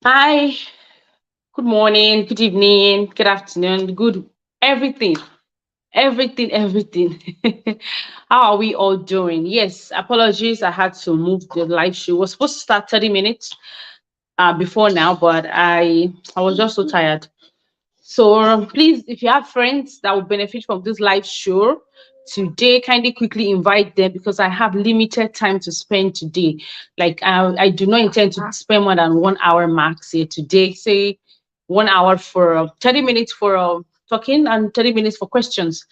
Hi, good morning, good evening, good afternoon, good everything, everything. How are we all doing? Yes, apologies. I had to move the live show. It was supposed to start 30 minutes before now, but I was just so tired. So please, if you have friends that will benefit from this live show today, kindly quickly invite them because I have limited time to spend today. Like I do not intend to spend more than 1 hour max here today. Say 1 hour for 30 minutes for talking and 30 minutes for questions.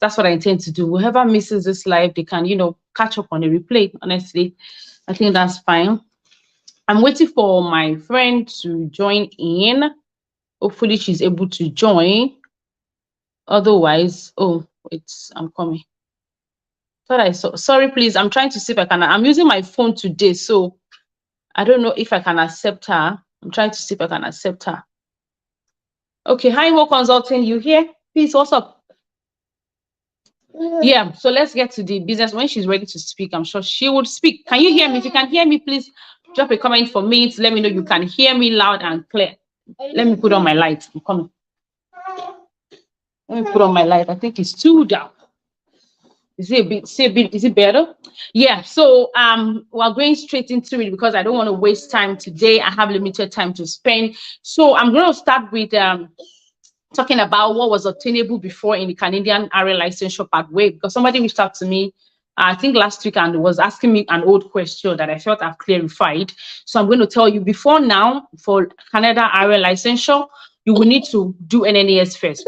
That's what I intend to do. Whoever misses this live, they can, catch up on the replay. Honestly, I think that's fine. I'm waiting for my friend to join in. Hopefully she's able to join. Otherwise, oh, I'm coming. Thought I saw. Sorry, please. I'm trying to see if I can. I'm using my phone today, so I don't know if I can accept her. I'm trying to see if I can accept her. Okay, hi, Mo Consulting. You here? Please, what's up? Yeah, so let's get to the business. When she's ready to speak, I'm sure she would speak. Can you hear me? If you can hear me, please drop a comment for me to let me know you can hear me loud and clear. Let me put on my light. I'm coming. Let me put on my light. I think it's too down. Is it better? Yeah, so we're going straight into it because I don't want to waste time today. I have limited time to spend. So I'm going to start with talking about what was obtainable before in the Canadian RN Licensure pathway, because somebody reached out to me, I think last week, and was asking me an old question that I felt I've clarified. So I'm going to tell you before now, for Canada RN Licensure, you will need to do NNAS first.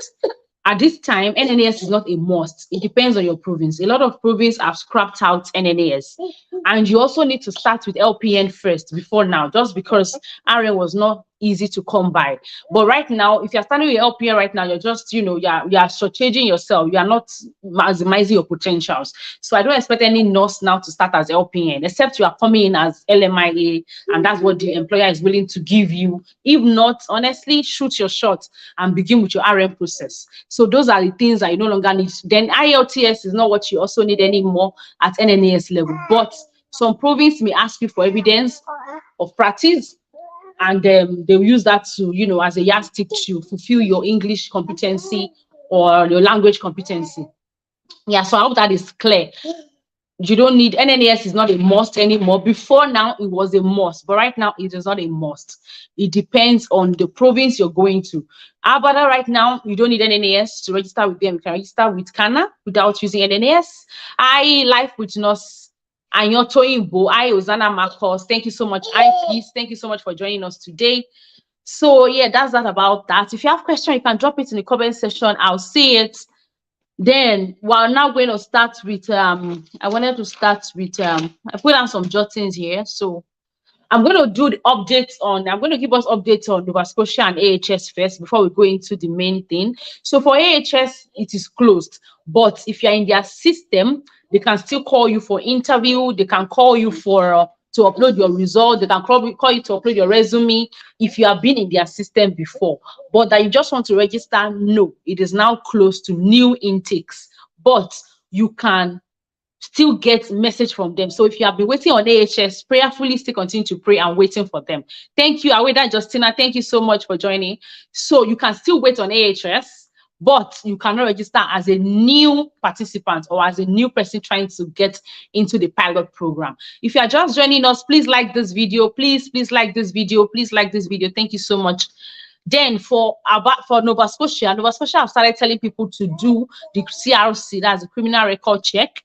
At this time, NNAS is not a must. It depends on your province. A lot of provinces have scrapped out NNAS. And you also need to start with LPN first before now, just because RN was not easy to come by. But right now, if you're starting with LPN right now, you're just, you're shortchanging yourself. You are not maximizing your potentials. So I don't expect any nurse now to start as LPN, except you are coming in as LMIA, and that's what the employer is willing to give you. If not, honestly, shoot your shot and begin with your RN process. So those are the things that you no longer need. Then IELTS is not what you also need anymore at NNAS level. But some province may ask you for evidence of practice, and they'll use that to, as a yardstick to fulfill your English competency or your language competency. Yeah, so I hope that is clear. You don't need, NNAS is not a must anymore. Before now, it was a must, but right now it is not a must. It depends on the province you're going to. Alberta right now, you don't need NNAS to register with them. You can register with CANA without using NNAS. I Life with Nurse Anyoto Imbo, I Ozana Marcos. Thank you so much. Peace. Thank you so much for joining us today. So yeah, that's that about that. If you have questions, you can drop it in the comment section. I'll see it. Then we're now going to start with I wanted to start with I put down some jottings here. So I'm going to do the updates on, I'm going to give us updates on Novascotia and AHS first before we go into the main thing. So for AHS, it is closed. But if you're in their system, they can still call you for interview. They can call you for to upload your result. They can call you to upload your resume if you have been in their system before. But that you just want to register, no, it is now closed to new intakes. But you can still get message from them. So if you have been waiting on AHS, prayerfully still continue to pray and waiting for them. Thank you, Aweda Justina. Thank you so much for joining. So you can still wait on AHS, but you cannot register as a new participant or as a new person trying to get into the pilot program. If you are just joining us, please like this video. Please like this video. Please like this video. Thank you so much. Then for Nova Scotia, I've started telling people to do the CRC, that's the criminal record check.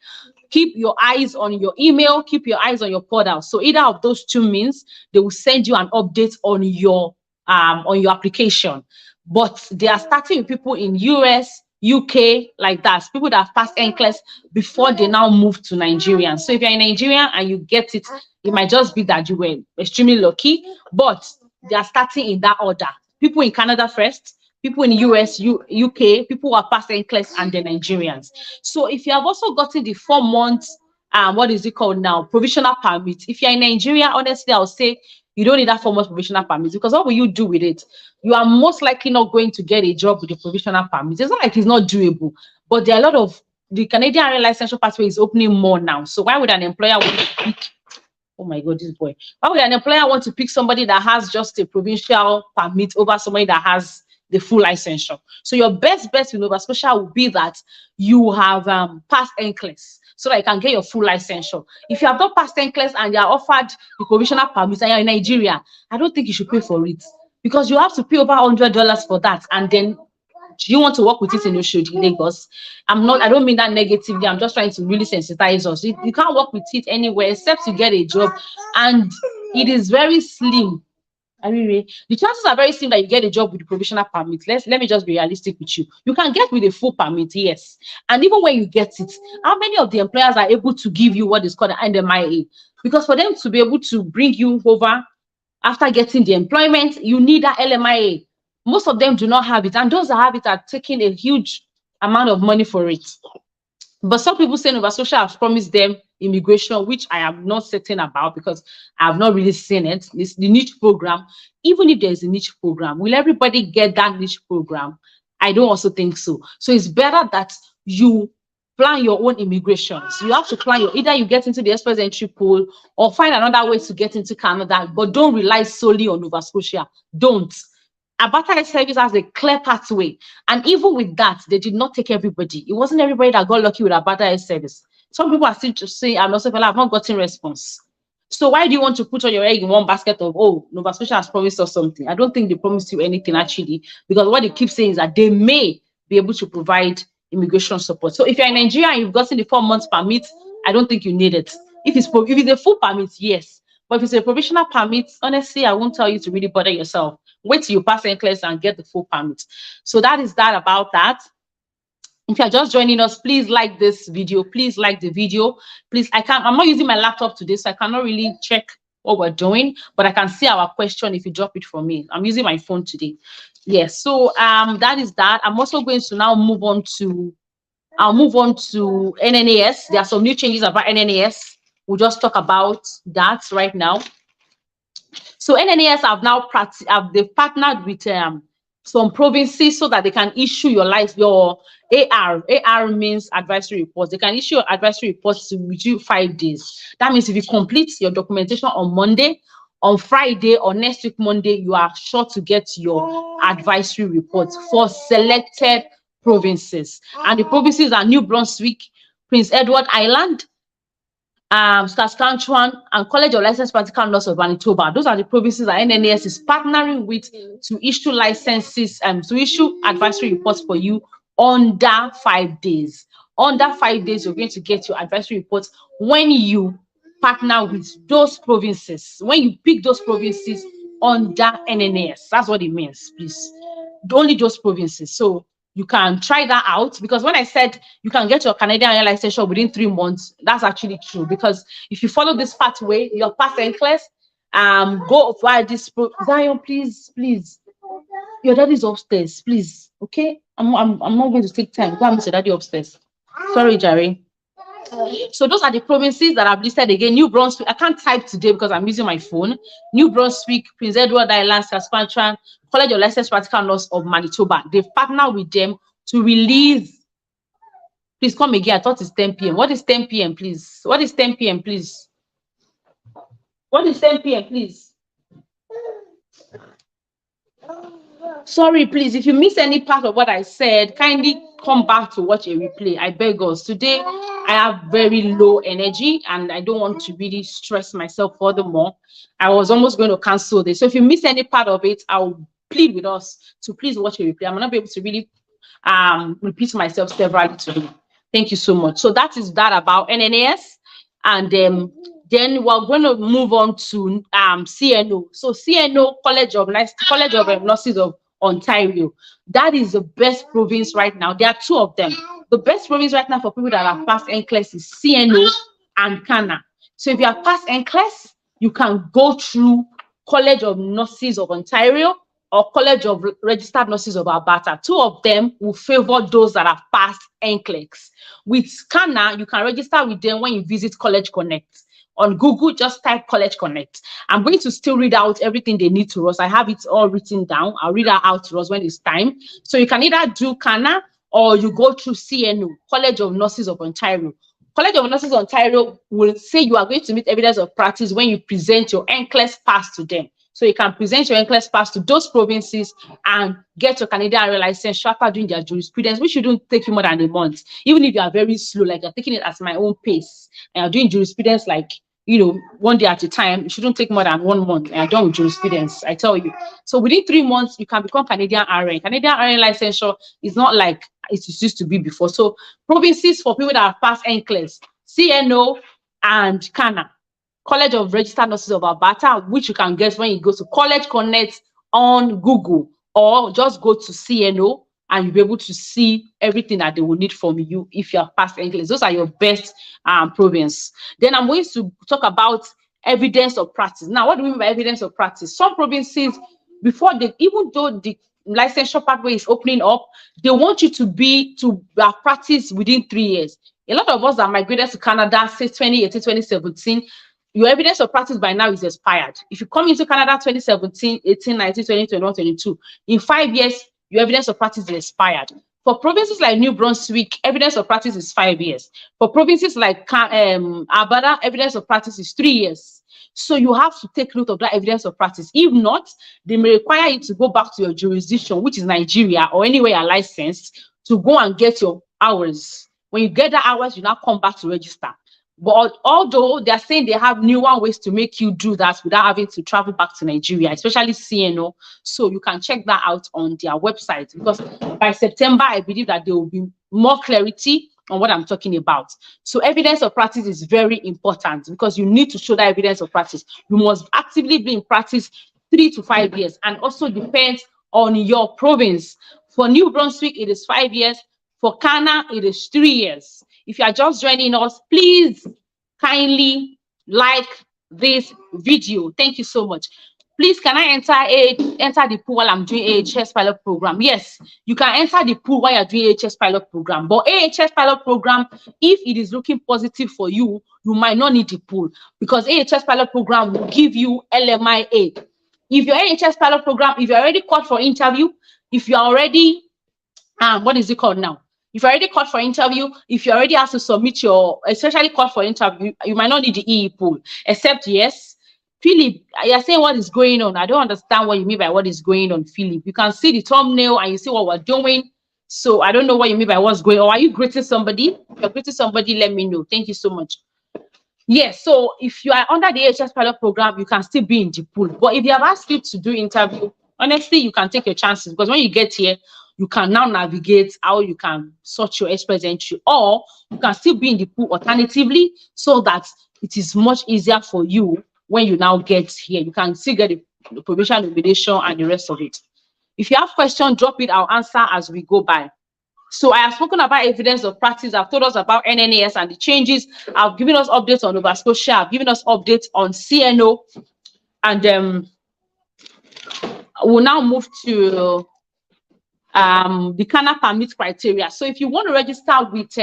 Keep your eyes on your email, keep your eyes on your portal. So either of those two means they will send you an update on your application. But they are starting with people in US, UK, like that. People that have passed NCLEX before they now move to Nigeria. So if you're in Nigeria and you get it, it might just be that you were extremely lucky, but they are starting in that order. People in Canada first, people in US, UK, people who are past NCLEX, and the Nigerians. So if you have also gotten the 4 months, what is it called now? Provisional permit. If you're in Nigeria, honestly, I'll say you don't need that 4 months provisional permit, because what will you do with it? You are most likely not going to get a job with the provisional permit. It's not like it's not doable, but there are a lot of, the Canadian RN licensure pathway is opening more now. So why would an employer want to pick Oh my God, this boy. Why would an employer want to pick somebody that has just a provincial permit over somebody that has the full licensure? So your best bet with Nova Scotia would be that you have passed NCLEX so that you can get your full licensure. If you have not passed NCLEX and you are offered the provisional permit and you're in Nigeria, I don't think you should pay for it because you have to pay over $100 for that. And then do you want to work with it in Oshodi, Lagos? I don't mean that negatively. I'm just trying to really sensitize us. You can't work with it anywhere except you get a job, and it is very slim. I mean, the chances are very slim that you get a job with the provisional permit. Let me just be realistic with you. You can get with a full permit, yes. And even when you get it, how many of the employers are able to give you what is called an NMIA? Because for them to be able to bring you over after getting the employment, you need that LMIA. Most of them do not have it, and those that have it are taking a huge amount of money for it. But some people say Nova Scotia has promised them immigration, which I am not certain about because I have not really seen it. It's the niche program. Even if there is a niche program, will everybody get that niche program? I don't also think so. So it's better that you plan your own immigration. So you have to plan either you get into the express entry pool or find another way to get into Canada, but don't rely solely on Nova Scotia. Don't. Alberta service has a clear pathway, and even with that, they did not take everybody. It wasn't everybody that got lucky with Alberta service. Some people are still just saying, "I'm not I've not gotten response." So why do you want to put all your egg in one basket of, oh, Nova Scotia has promised us something? I don't think they promised you anything actually, because what they keep saying is that they may be able to provide immigration support. So if you're in Nigeria and you've gotten the 4 months permit, I don't think you need it. If it's a full permit, yes. But if it's a provisional permit, honestly, I won't tell you to really bother yourself. Wait till you pass NCLEX and get the full permit. So that is that about that. If you're just joining us, please like this video. Please like the video. Please, I'm not using my laptop today, so I cannot really check what we're doing, but I can see our question if you drop it for me. I'm using my phone today. Yes, so that is that. I'm also going to now move on to NNAS. There are some new changes about NNAS. We'll just talk about that right now. So NNAS they've partnered with some provinces so that they can issue your AR. AR means advisory reports. They can issue your advisory reports within 5 days. That means if you complete your documentation on Monday, on Friday or next week Monday, you are sure to get your advisory reports for selected provinces. And the provinces are New Brunswick, Prince Edward Island, Saskatchewan, and College of Licensed Practical Nurse of Manitoba. Those are the provinces that NNAS is partnering with to issue licenses and to issue advisory reports for you under 5 days. Under 5 days, you're going to get your advisory reports when you partner with those provinces. When you pick those provinces under NNAS, that's what it means, please. Only those provinces. So you can try that out, because when I said you can get your Canadian RN Licensure within 3 months, that's actually true. Because if you follow this pathway, you're past NCLEX, go via this Zion, please. Your daddy's upstairs, please. Okay, I'm not going to take time. Go and meet your daddy upstairs. Sorry, Jerry. So those are the provinces that I've listed again. New Brunswick, I can't type today because I'm using my phone. New Brunswick, Prince Edward Island, Saskatchewan, College of Licensed Practical Nurse of Manitoba. They've partnered with them to release. Please come again. I thought it's 10 p.m. What is 10 p.m., please? What is 10 p.m., please? What is 10 p.m., please? Sorry, please. If you miss any part of what I said, kindly come back to watch a replay. I beg us. Today, I have very low energy and I don't want to really stress myself furthermore. I was almost going to cancel this. So if you miss any part of it, I'll plead with us to please watch a replay. I'm not be able to really repeat myself severally today. Thank you so much. So that is that about NNAS. And then we're going to move on to CNO. So CNO, College of Nurses of Ontario. That is the best province right now. There are two of them. The best province right now for people that have passed NCLEX is CNO and CANA. So if you have passed NCLEX, you can go through College of Nurses of Ontario or College of Registered Nurses of Alberta. Two of them will favor those that have passed NCLEX. With CANA, you can register with them when you visit College Connect. On Google, just type College Connect. I'm going to still read out everything they need to us. I have it all written down. I'll read that out to us when it's time. So you can either do CANA or you go through CNO, College of Nurses of Ontario. College of Nurses Ontario will say you are going to meet evidence of practice when you present your NCLEX pass to them. So you can present your NCLEX pass to those provinces and get your Canadian RN licensure after doing their jurisprudence, which shouldn't take you more than a month. Even if you are very slow, like you're taking it at my own pace, and you're doing jurisprudence like, you know, one day at a time, it shouldn't take more than 1 month. And you're done with jurisprudence, I tell you. So within 3 months, you can become Canadian RN. Canadian RN licensure is not like it used to be before. So provinces for people that have passed NCLEX, CNO and CANA, College of Registered Nurses of Alberta, which you can get when you go to College Connect on Google, or just go to CNO and you'll be able to see everything that they will need from you if you have passed NCLEX. Those are your best province. Then I'm going to talk about evidence of practice. Now, what do we mean by evidence of practice? Some provinces, before they, even though the licensure pathway is opening up, they want you to have practice within 3 years. A lot of us that migrated to Canada since 2018, 2017, your evidence of practice by now is expired. If you come into Canada 2017, 18, 19, 20, 21, 22, in 5 years, your evidence of practice is expired. For provinces like New Brunswick, evidence of practice is 5 years. For provinces like Alberta, evidence of practice is 3 years. So you have to take note of that evidence of practice. If not, they may require you to go back to your jurisdiction, which is Nigeria or anywhere you're licensed, to go and get your hours. When you get the hours, you now come back to register. But although they're saying they have newer ways to make you do that without having to travel back to Nigeria, especially CNO, so you can check that out on their website, because by September, I believe that there will be more clarity on what I'm talking about. So evidence of practice is very important because you need to show that evidence of practice. You must actively be in practice 3 to 5 years, and also depends on your province. For New Brunswick, it is 5 years. For Canada, it is 3 years. If you are just joining us, please kindly like this video. Thank you so much. Please, can I enter the pool while I'm doing AHS pilot program? Yes, you can enter the pool while you're doing AHS pilot program. But AHS pilot program, if it is looking positive for you, you might not need the pool, because AHS pilot program will give you LMIA. If your AHS pilot program, if you're already called for interview, if you're already, what is it called now? If you're already called for interview, if you already have to submit your, especially called for interview, you might not need the EE pool, except yes. Philip, you're saying what is going on. I don't understand what you mean by what is going on, Philip. You can see the thumbnail and you see what we're doing. So I don't know what you mean by what's going on. Or are you greeting somebody? If you're greeting somebody, let me know. Thank you so much. Yes, so if you are under the AHS pilot program, you can still be in the pool. But if you have asked you to do interview, honestly, you can take your chances, because when you get here, you can now navigate how you can sort your express entry, or you can still be in the pool alternatively, so that it is much easier for you when you now get here. You can still get the provincial nomination and the rest of it. If you have questions, drop it. I'll answer as we go by. So I have spoken about evidence of practice. I've told us about NNAS and the changes. I've given us updates on Novascotia. I've given us updates on CNO. And we'll now move to the CANA permit criteria. So if you want to register with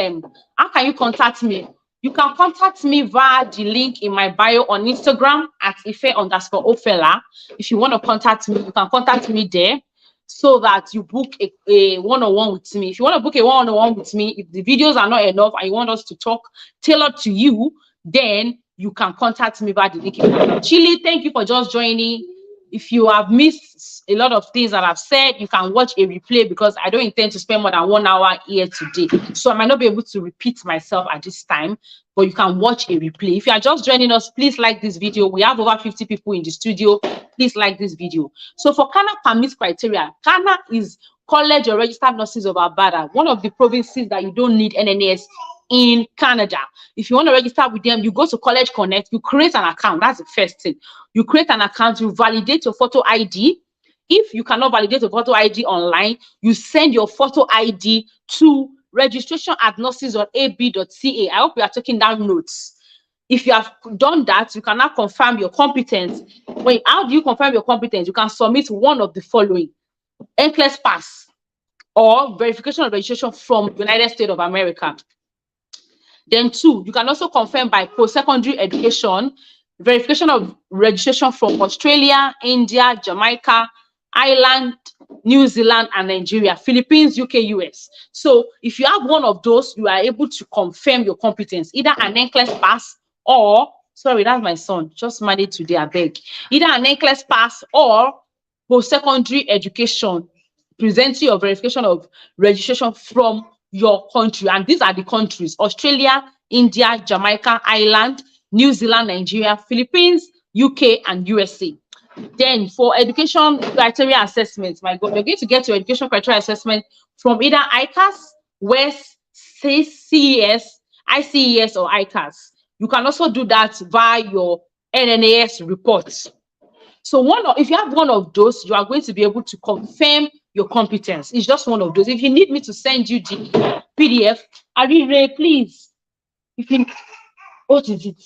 how can you contact me? You can contact me via the link in my bio on Instagram at Ife_Ofela. If you want to contact me, you can contact me there, so that you book a one-on-one with me. If you want to book a one-on-one with me, if the videos are not enough and you want us to talk tailored to you, then you can contact me via the link. Chili, thank you for just joining. If you have missed a lot of things that I've said, you can watch a replay, because I don't intend to spend more than 1 hour here today. So I might not be able to repeat myself at this time, but you can watch a replay. If you are just joining us, please like this video. We have over 50 people in the studio. Please like this video. So for CANA permit criteria, CANA is College of Registered Nurses of Alberta, one of the provinces that you don't need NNAS in Canada. If you want to register with them, you go to College Connect, you create an account. That's the first thing. You create an account, you validate your photo ID. If you cannot validate your photo ID online, you send your photo ID to registration@nurses.ab.ca. I hope you are taking down notes. If you have done that, you can now confirm your competence. How do you confirm your competence? You can submit one of the following: NCLEX pass or verification of registration from the United States of America. Then 2, you can also confirm by post-secondary education, verification of registration from Australia, India, Jamaica, Ireland, New Zealand, and Nigeria, Philippines, UK, US. So if you have one of those, you are able to confirm your competence, either an NCLEX pass or, sorry, that's my son, just married today, I beg. Either an NCLEX pass or post-secondary education, presenting your verification of registration from your country. And these are the countries: Australia, India, Jamaica, Ireland, New Zealand, Nigeria, Philippines, UK, and USA. Then for education criteria assessment, my God, you're going to get your education criteria assessment from either ICAS, WES, CES, ICES, or ICAS. You can also do that via your NNAS reports. So if you have one of those, you are going to be able to confirm your competence. It's just one of those. If you need me to send you the PDF, Arire, please. What is it?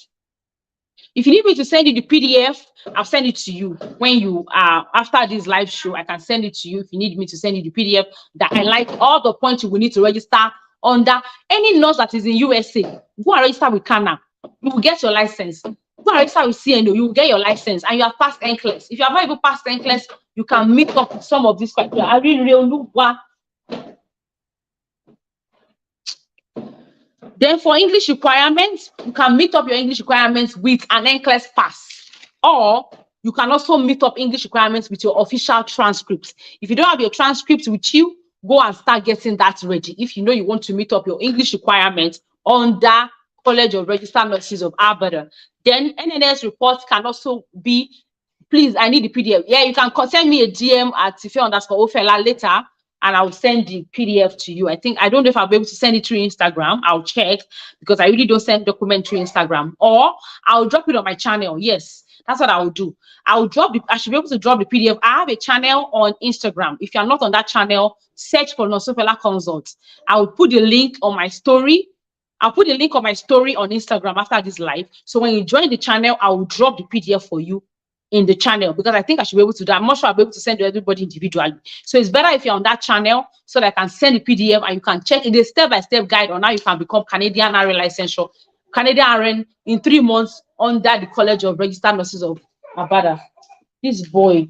If you need me to send you the PDF, I'll send it to you when you after this live show. I can send it to you if you need me to send you the PDF that highlight all the points you will need to register under. Any nurse that is in USA, go and register with CANA. You will get your license. Go and register with CNO. You will get your license, and you have passed NCLEX. If you have not even passed NCLEX, you can meet up with some of these criteria. I really want. Then for English requirements, you can meet up your English requirements with an NCLEX pass, or you can also meet up English requirements with your official transcripts. If you don't have your transcripts with you, go and start getting that ready. If you know you want to meet up your English requirements under College of Registered Nurses of Alberta, then NNAS reports can also be, please, I need the PDF. Yeah, you can send me a DM at Tife_Ofela later, and I'll send the PDF to you. I don't know if I'll be able to send it through Instagram. I'll check, because I really don't send document through Instagram. Or I'll drop it on my channel. Yes, that's what I will do. I should be able to drop the PDF. I have a channel on Instagram. If you're not on that channel, search for Nosofela Consult. I will put the link on my story. I'll put the link on my story on Instagram after this live. So when you join the channel, I will drop the PDF for you in the channel, because I think I should be able to do that. I'm not sure I'll be able to send to everybody individually. So it's better if you're on that channel, so that I can send the PDF and you can check it. A step-by-step guide on how you can become Canadian RN Licensure, Canadian RN in 3 months under the College of Registered Nurses of Alberta. This boy.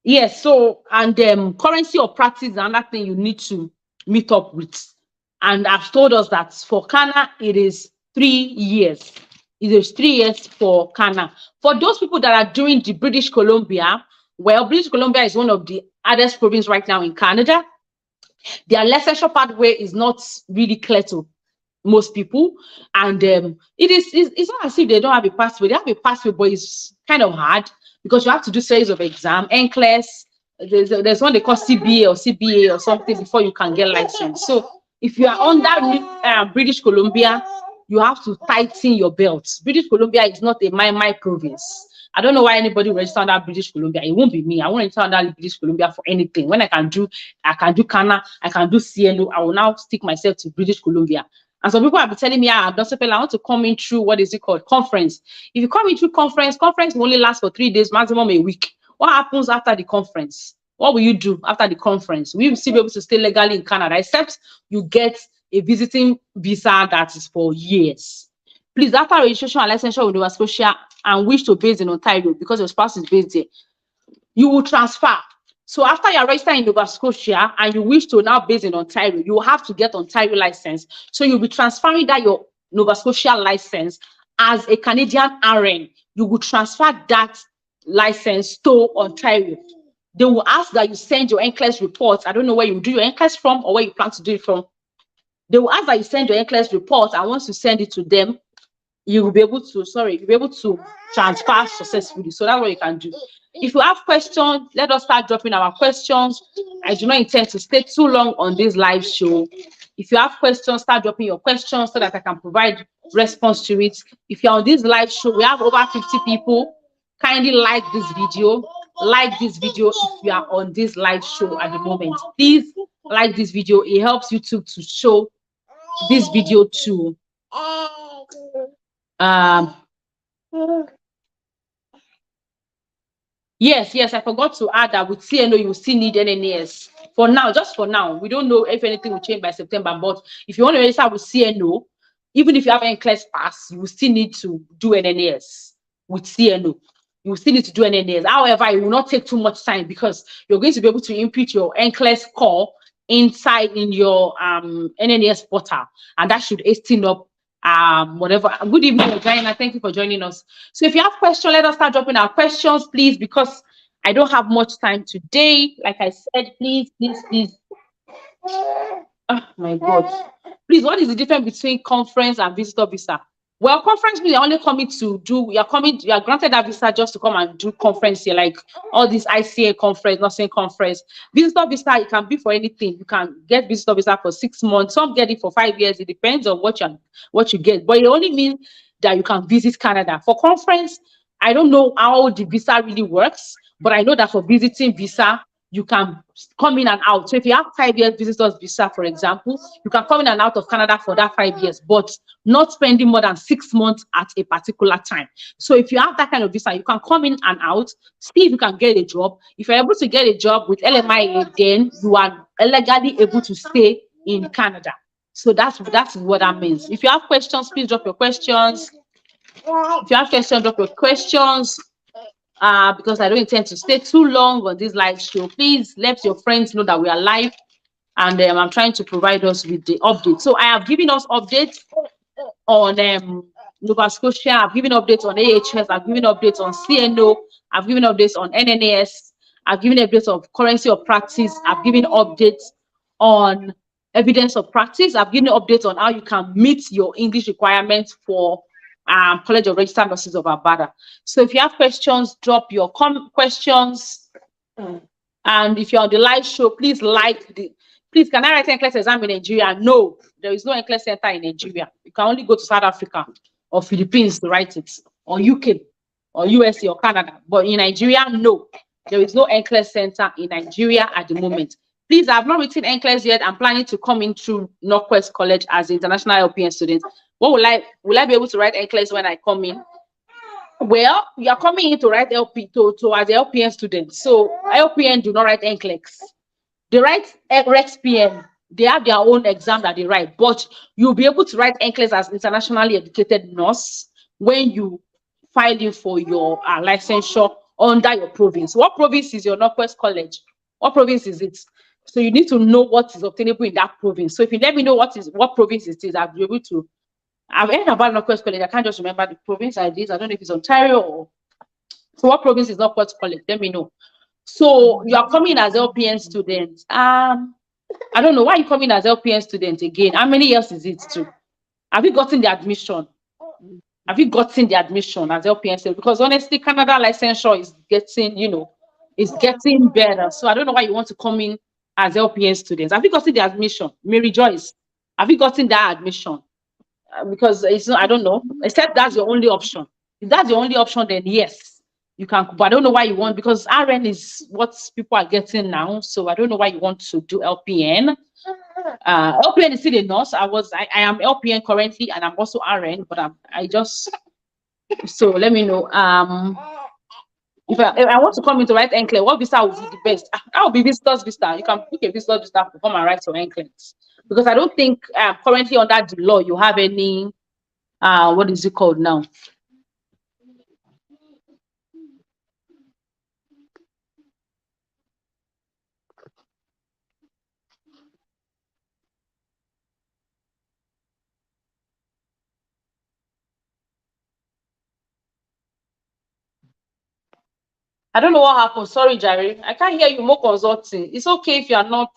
Yes, so, and currency of practice is another thing you need to meet up with. And I've told us that for Canada, it is 3 years. It is 3 years for Canada. For those people that are doing the British Columbia, well, British Columbia is one of the hardest provinces right now in Canada. Their licensure pathway is not really clear to most people, and it's not as if they don't have a pathway. They have a pathway, but it's kind of hard because you have to do series of exams. NCLEX, there's one they call CBA or CBA or something before you can get licensed. So if you are under British Columbia, you have to tighten your belts. British Columbia is not a my province. I don't know why anybody register under British Columbia. It won't be me. I won't register under British Columbia for anything. When I can do Canada, I can do CNO. I will now stick myself to British Columbia. And some people have been telling me, I want to come in through, what is it called? Conference. If you come in through conference will only last for 3 days, maximum a week. What happens after the conference? What will you do after the conference? We will still be able to stay legally in Canada, except you get a visiting visa that is for years. Please, after registration and licensure with Novascotia and wish to base in Ontario, because your spouse is based there, you will transfer. So after you're registered in Nova Scotia and you wish to now base in Ontario, you will have to get Ontario license. So you'll be transferring that your Nova Scotia license as a Canadian RN. You will transfer that license to Ontario. They will ask that you send your NCLEX reports. I don't know where you do your NCLEX from or where you plan to do it from. They will ask that you send your NCLEX report, and once you send it to them, you will be able to transfer successfully. So that's what you can do. If you have questions, let us start dropping our questions. I do not intend to stay too long on this live show. If you have questions, start dropping your questions so that I can provide response to it. If you're on this live show, we have over 50 people. Kindly like this video. Like this video if you are on this live show at the moment. Please like this video. It helps YouTube to show this video to yes, I forgot to add that with CNO you will still need NNAS for now. Just for now, we don't know if anything will change by September, but if you want to register with CNO, even if you have NCLEX pass, you will still need to do NNAS with CNO. you still need to do NNAS. However, it will not take too much time because you're going to be able to input your NCLEX score inside in your NNAS portal, and that should hasten up whatever. Good evening, Diana. Thank you for joining us. So if you have questions, let us start dropping our questions, please, because I don't have much time today. Like I said, please. Oh my God. Please, what is the difference between conference and visitor visa? Well, conference means you're only coming to do, you are granted that visa just to come and do conference here, like all this ICA conference, nursing conference. Visitor visa, it can be for anything. You can get visitor visa for 6 months. Some get it for 5 years. It depends on what you get. But it only means that you can visit Canada. For conference, I don't know how the visa really works, but I know that for visiting visa, you can come in and out. So if you have 5 years visitors visa, for example, you can come in and out of Canada for that 5 years, but not spending more than 6 months at a particular time. So if you have that kind of visa, you can come in and out, see if you can get a job. If you're able to get a job with LMIA, then you are legally able to stay in Canada. So that's what that means. If you have questions, please drop your questions. If you have questions, drop your questions. Because I don't intend to stay too long on this live show. Please let your friends know that we are live, and I'm trying to provide us with the update. So I have given us updates on Nova Scotia. I've given updates on AHS. I've given updates on CNO. I've given updates on NNAS. I've given updates of currency of practice. I've given updates on evidence of practice. I've given updates on how you can meet your English requirements for College of Registered Nurses of Alberta. So if you have questions, drop your questions. And if you're on the live show, please please, can I write NCLEX exam in Nigeria? No, there is no NCLEX center in Nigeria. You can only go to South Africa or Philippines to write it, or UK or USA or Canada. But in Nigeria, no, there is no NCLEX center in Nigeria at the moment. Please, I have not written NCLEX yet. I'm planning to come in through Northwest College as an international LPN student. What will I be able to write NCLEX when I come in? Well, you are coming in to write LP as an LPN student. So LPN do not write NCLEX. They write RexPN. They have their own exam that they write, but you'll be able to write NCLEX as internationally educated nurse when you file in for your licensure under your province. What province is your Northwest College? What province is it? So you need to know what is obtainable in that province. So if you let me know what province it is, I'll be able to. I've heard about Northwest College. I can't just remember the province I did. I don't know if it's Ontario or. So what province is Northwest College? Let me know. So you are coming as LPN student. I don't know why you coming as LPN student again. How many years is it too? Have you gotten the admission? Have you gotten the admission as LPN student? Because honestly, Canada licensure is getting, is getting better. So I don't know why you want to come in as LPN students. Have you gotten the admission? Mary Joyce, have you gotten that admission? Because it's not, I don't know, except that's your only option. If that's your only option, then yes, you can. But I don't know why you want, because RN is what people are getting now. So I don't know why you want to do LPN. LPN is still a nurse. I am LPN currently, and I'm also RN, but so let me know. If I want to come into write NCLEX, what visa would be the best? That would be visitor's visa. You can pick a visitor's visa to come and write your NCLEX. Because I don't think currently under the law you have any, what is it called now? I don't know what happened. Sorry, Jerry. I can't hear you more consulting. It's okay if you are not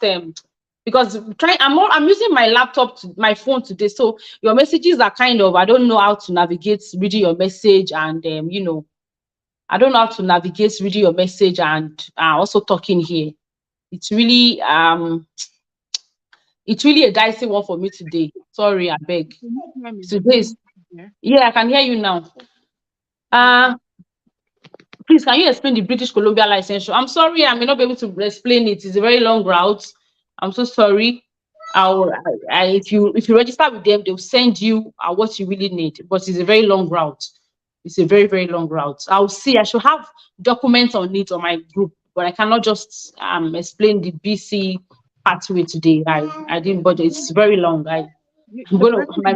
because I'm using my laptop my phone today, so your messages are kind of, I don't know how to navigate reading your message, and I don't know how to navigate reading your message and also talking here. It's really a dicey one for me today. Sorry, I beg. Today's, yeah, I can hear you now. Please, can you explain the British Columbia licensure? I'm sorry, I may not be able to explain it. It's a very long route. I'm so sorry. If you register with them, they'll send you what you really need. But it's a very long route. It's a very, very long route. I'll see. I should have documents on it on my group, but I cannot just explain the BC pathway today. I didn't budget. It's very long. My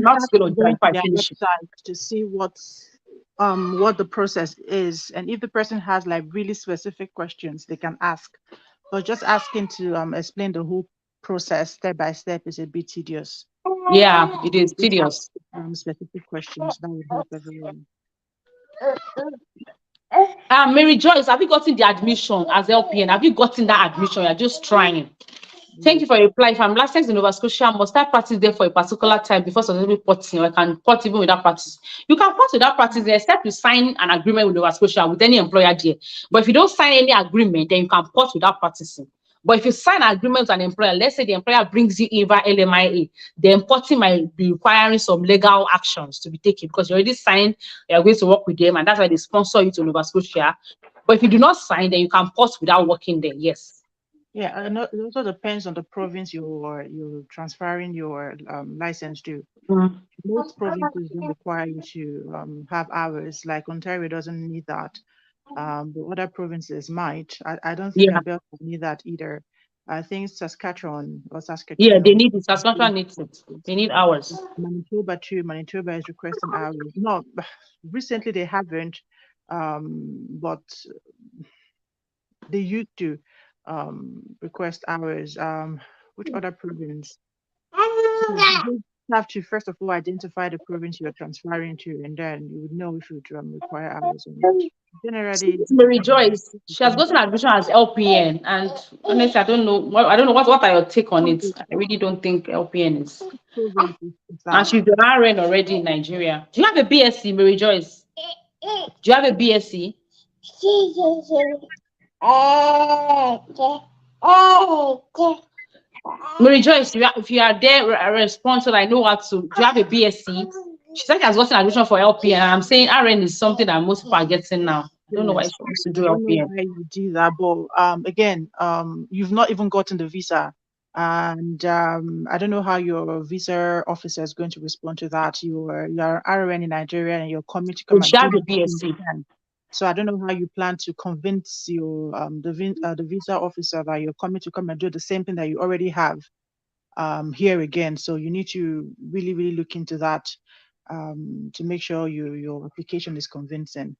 mouth's gonna dry if I finish to see what what the process is, and if the person has like really specific questions, they can ask. But just asking to explain the whole process step by step is a bit tedious. Yeah, it is Just tedious. ask specific questions. That would help everyone. Mary Joyce, have you gotten the admission as LPN? Have you gotten that admission? You're just trying. Thank you for your reply. If I'm licensed in Nova Scotia, must I practice there for a particular time before successfully porting, or I can port even without practice? You can port without practice except you sign an agreement with Nova Scotia with any employer there. But if you don't sign any agreement, then you can port without practicing. But if you sign an agreement with an employer, let's say the employer brings you in via LMIA, then porting might be requiring some legal actions to be taken because you already signed, you're going to work with them, and that's why they sponsor you to Nova Scotia. But if you do not sign, then you can port without working there. Yes. Yeah, I know it also depends on the province you're transferring your license to. Most provinces don't require you to have hours. Like Ontario doesn't need that. But other provinces might. I don't think Yeah. Alberta will need that either. I think Saskatchewan or Yeah, they Saskatchewan. need it. Saskatchewan needs it. They need hours. Manitoba too. Manitoba is requesting hours. No, recently they haven't, but they used to request hours. Which other province? So you have to first of all identify the province you are transferring to, and then you would know if you would require hours or not. Generally, Mary Joyce, she has gotten admission as LPN, and honestly, I don't know. I don't know what are your take on it. I really don't think LPN is. province is And that. she's an RN already in Nigeria. Do you have a BSc, Mary Joyce? Do you have a BSc? Mary Joyce, if you are there, respond so that I know what to. Do you have a BSc? She said she has gotten admission for LPN, and I'm saying RN is something that most people are getting now. I don't know why Yes. she wants to do I don't know LPN. why you do that, but again, you've not even gotten the visa, and I don't know how your visa officer is going to respond to that. You're RN in Nigeria, and you're coming to So come she and do has a the BSc. thing. So I don't know how you plan to convince your the visa officer that you're coming to come and do the same thing that you already have here again. So you need to really look into that to make sure your application is convincing.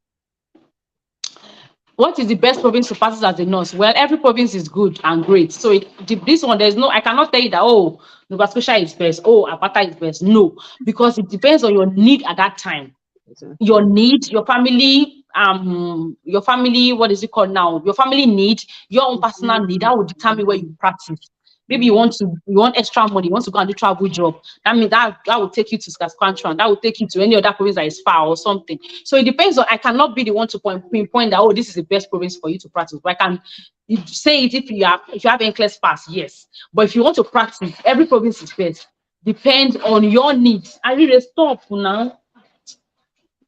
What is the best province to practice as a nurse? Well, every province is good and great. So this one, there's no, I cannot tell you that, oh, Nova Scotia is best, oh, Alberta is best. No, because it depends on your need at that time. Your need, your family, what is it called now? Your family need, your own personal need, that will determine where you practice. Maybe you want extra money, you want to go and do travel job. That means that will take you to Saskatchewan, that will take you to any other province that is far or something. So it depends on, I cannot be the one to pinpoint that, oh, this is the best province for you to practice. But I can say it if you have NCLEX pass, yes. But if you want to practice, every province is best. Depends on your needs. I really stop now.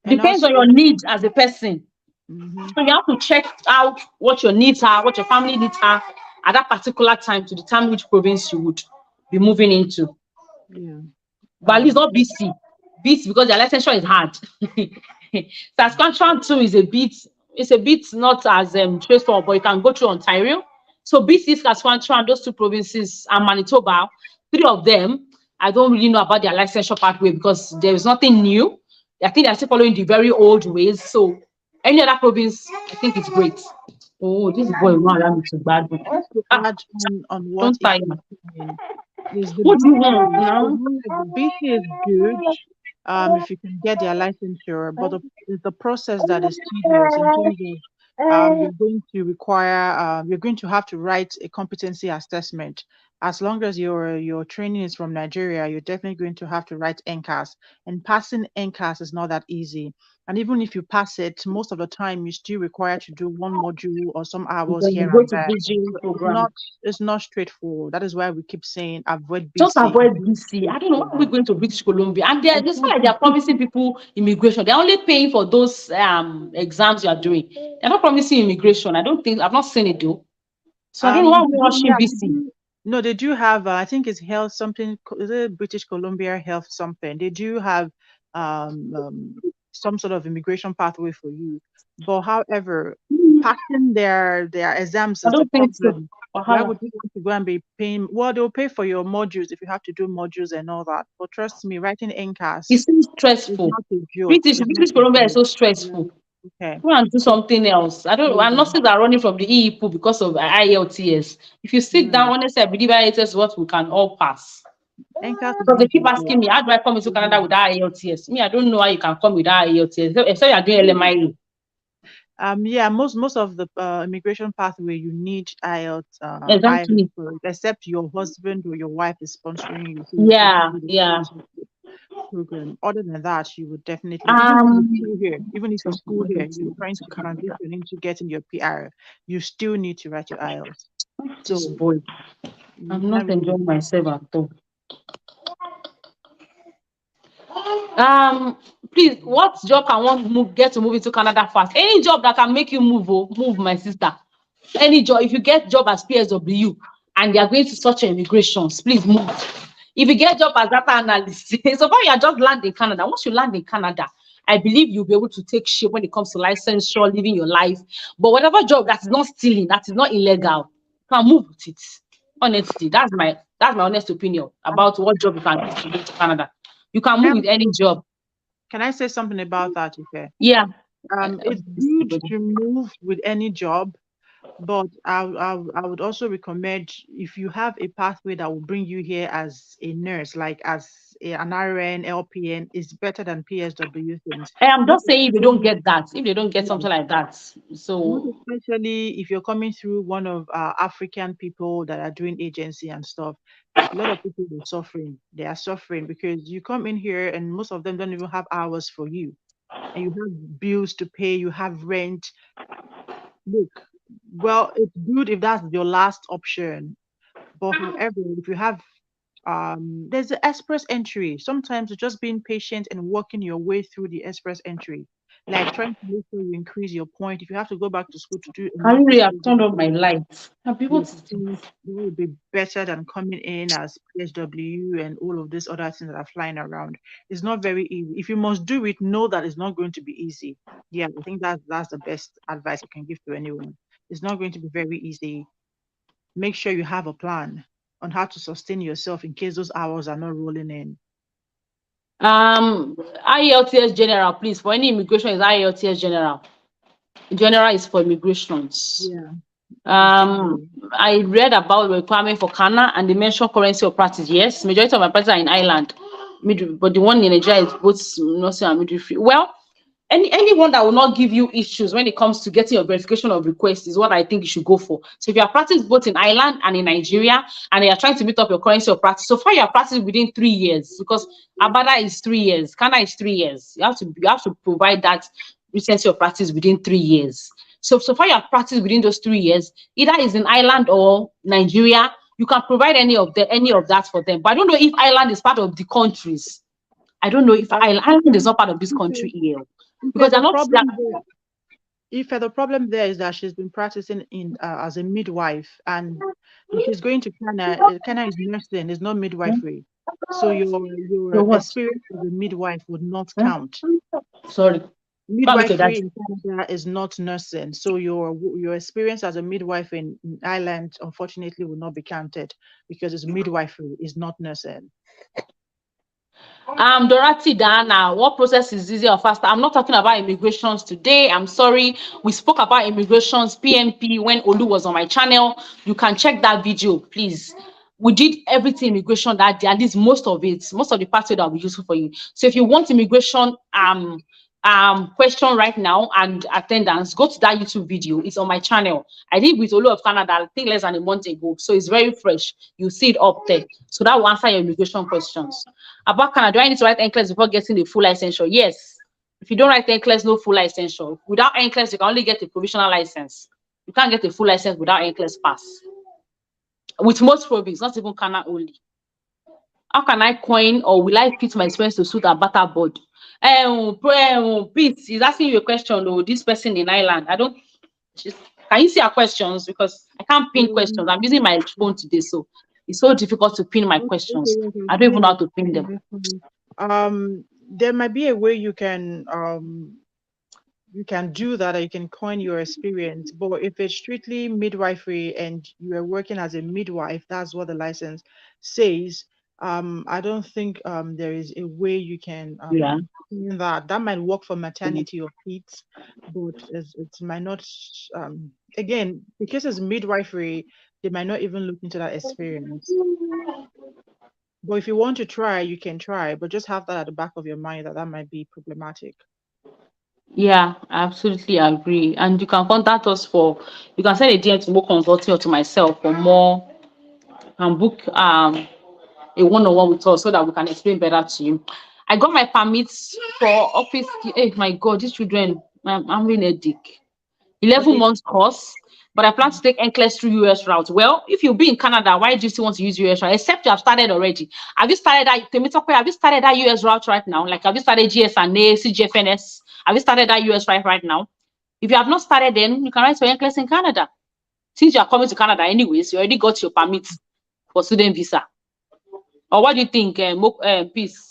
Depends on your needs as a person. So you have to check out what your needs are, what your family needs are at that particular time to determine which province you would be moving into. Yeah. But at least not BC. BC because their licensure is hard. Saskatchewan too is a bit not as straightforward, but you can go through Ontario. So BC, Saskatchewan, those two provinces, and Manitoba, three of them, I don't really know about their licensure pathway because there is nothing new. I think they're still following the very old ways. So any other province, I think it's great. Oh, this boy will not allow me to bad. To add on what Don't tire. is the What do you BC, want now? the BC is good if you can get their licensure, but the process that is tedious in terms of you're going to require you're going to have to write a competency assessment. As long as your training is from Nigeria, you're definitely going to have to write NCAS, and passing NCAS is not that easy. And even if you pass it, most of the time you're still required to do one module or some hours Then you here go and to there. BG So program. it's not straightforward. That is why we keep saying avoid Just BC. avoid BC. I don't know why we're going to British Columbia. And it's not like they're promising people immigration. They're only paying for those exams you are doing. They're not promising immigration. I've not seen it though. So I don't know why we're rushing BC. No, they do have. I think it's health something. Is it British Columbia Health something? They do have some sort of immigration pathway for you. But however, passing their exams I is the don't think so. problem. Why would you want to go and be paying? Well, they'll pay for your modules if you have to do modules and all that. But trust me, writing NCAS It's so is stressful. not a joke. British It's not British a Columbia is joke. so stressful. Okay. Go and do something else. I don't. And nurses are running from the EE pool because of IELTS. If you sit down, honestly, I believe IELTS is what we can all pass. NCAS is Because they not keep a asking joke. me, how do I come into Canada without IELTS? Me, I don't know how you can come without IELTS. Except you are doing LMIE. Yeah, most of the immigration pathway you need IELTS, Exactly. except your husband or your wife is sponsoring you. So you Yeah, can do the yeah. program. Other than that, you would definitely, even if you school here, you're trying to transition into getting your PR, you still need to write your IELTS. This So boy, you I'm can't not really enjoying do myself at all. Please, what job can one get to move into Canada fast? Any job that can make you move, my sister. Any job, if you get job as PSW and they are going to such immigrations, please move. If you get job as data analyst, so far you are just land in Canada. Once you land in Canada, I believe you'll be able to take shape when it comes to licensure, living your life. But whatever job that is not stealing, that is not illegal, you can move with it. Honestly, that's my honest opinion about what job you can do to go to Canada. You can move with any job. Can I say something about that, Ife? Yeah. It's good to move with any job, but I would also recommend, if you have a pathway that will bring you here as a nurse, like as an RN, LPN, is better than PSW things. I'm Not just saying if they don't get that, if they don't get Yeah. something like that. Not So especially if you're coming through one of African people that are doing agency and stuff. A lot of people are suffering. They are suffering because you come in here and most of them don't even have hours for you. And you have bills to pay, you have rent. Look, well, it's good if that's your last option. But however, if you have there's the express entry. Sometimes it's just being patient and working your way through the express entry. Like trying to make sure you increase your point. If you have to go back to school to do a I really master's have turned program, on my lights. I'll be able your to point will be better than coming in as PSW and all of these other things that are flying around. It's not very easy. If you must do it, know that it's not going to be easy. Yeah, I think that's the best advice I can give to anyone. It's not going to be very easy. Make sure you have a plan on how to sustain yourself in case those hours are not rolling in. IELTS general, please. For any immigration is IELTS general. General is for immigrations. Yeah. I read about the requirement for Canada and they mentioned currency of practice. Yes, majority of my practice are in Ireland, but the one in Nigeria is both nursing and midwifery. Well, anyone that will not give you issues when it comes to getting your verification of request is what I think you should go for. So if you are practicing both in Ireland and in Nigeria and you are trying to meet up your currency of practice, so far you are practicing within 3 years because Alberta is 3 years, Canada is 3 years. You have to provide that recency of practice within 3 years. So far you have practiced within those 3 years, either is in Ireland or Nigeria, you can provide any of that for them. But I don't know if Ireland is part of the countries. I don't know if Ireland is not part of this country here. Because they're not. The problem there is that she's been practicing as a midwife, and if she's going to Canada, Canada is nursing, it's not midwifery. So your experience as a midwife would not count. Sorry. Midwifery in Canada is not nursing. So your experience as a midwife in Ireland, unfortunately, will not be counted because it's midwifery, is not nursing. Dorothy Dana, what process is easier or faster? I'm not talking about immigrations today. I'm sorry. We spoke about immigrations, PMP, when Olu was on my channel. You can check that video, please. We did everything immigration that day, at least most of the parts that will be useful for you. So if you want immigration question right now and attendance, go to that YouTube video. It's on my channel. I did with Olu of Canada, I think less than a month ago. So it's very fresh. You see it up there. So that will answer your immigration questions. About Canada, do I need to write NCLEX before getting the full licensure? Yes. If you don't write NCLEX, no full licensure. Without NCLEX, you can only get a provisional license. You can't get a full license without NCLEX pass. With most provinces, not even Canada only. How can I coin or will I fit my experience to suit a better board? Pete is asking you a question though. This person in Ireland, can you see our questions? Because I can't pin questions. I'm using my phone today, so it's so difficult to pin my questions. I don't even know how to pin them. there might be a way you can do that, or you can coin your experience. But if it's strictly midwifery and you are working as a midwife, that's what the license says. I don't think there is a way you can Yeah. do that. That might work for maternity or kids, but it might not. Again, because it's midwifery, they might not even look into that experience. But if you want to try, you can try, but just have that at the back of your mind that that might be problematic. Yeah, I absolutely agree. And you can contact us you can send a DM to more consulting or to myself for more and book a one-on-one with us so that we can explain better to you. I got my permits for office. Hey, my God, these children, I'm in a dick. 11 Okay. months course, but I plan to take NCLEX through US route. Well, if you'll be in Canada, why do you still want to use US route? Except you have started already. Have you started that US route right now? Like, have you started GSNA, CGFNS? Have you started that US right now? If you have not started, then you can write for NCLEX in Canada. Since you are coming to Canada anyways, you already got your permit for student visa. Or what do you think, Peace?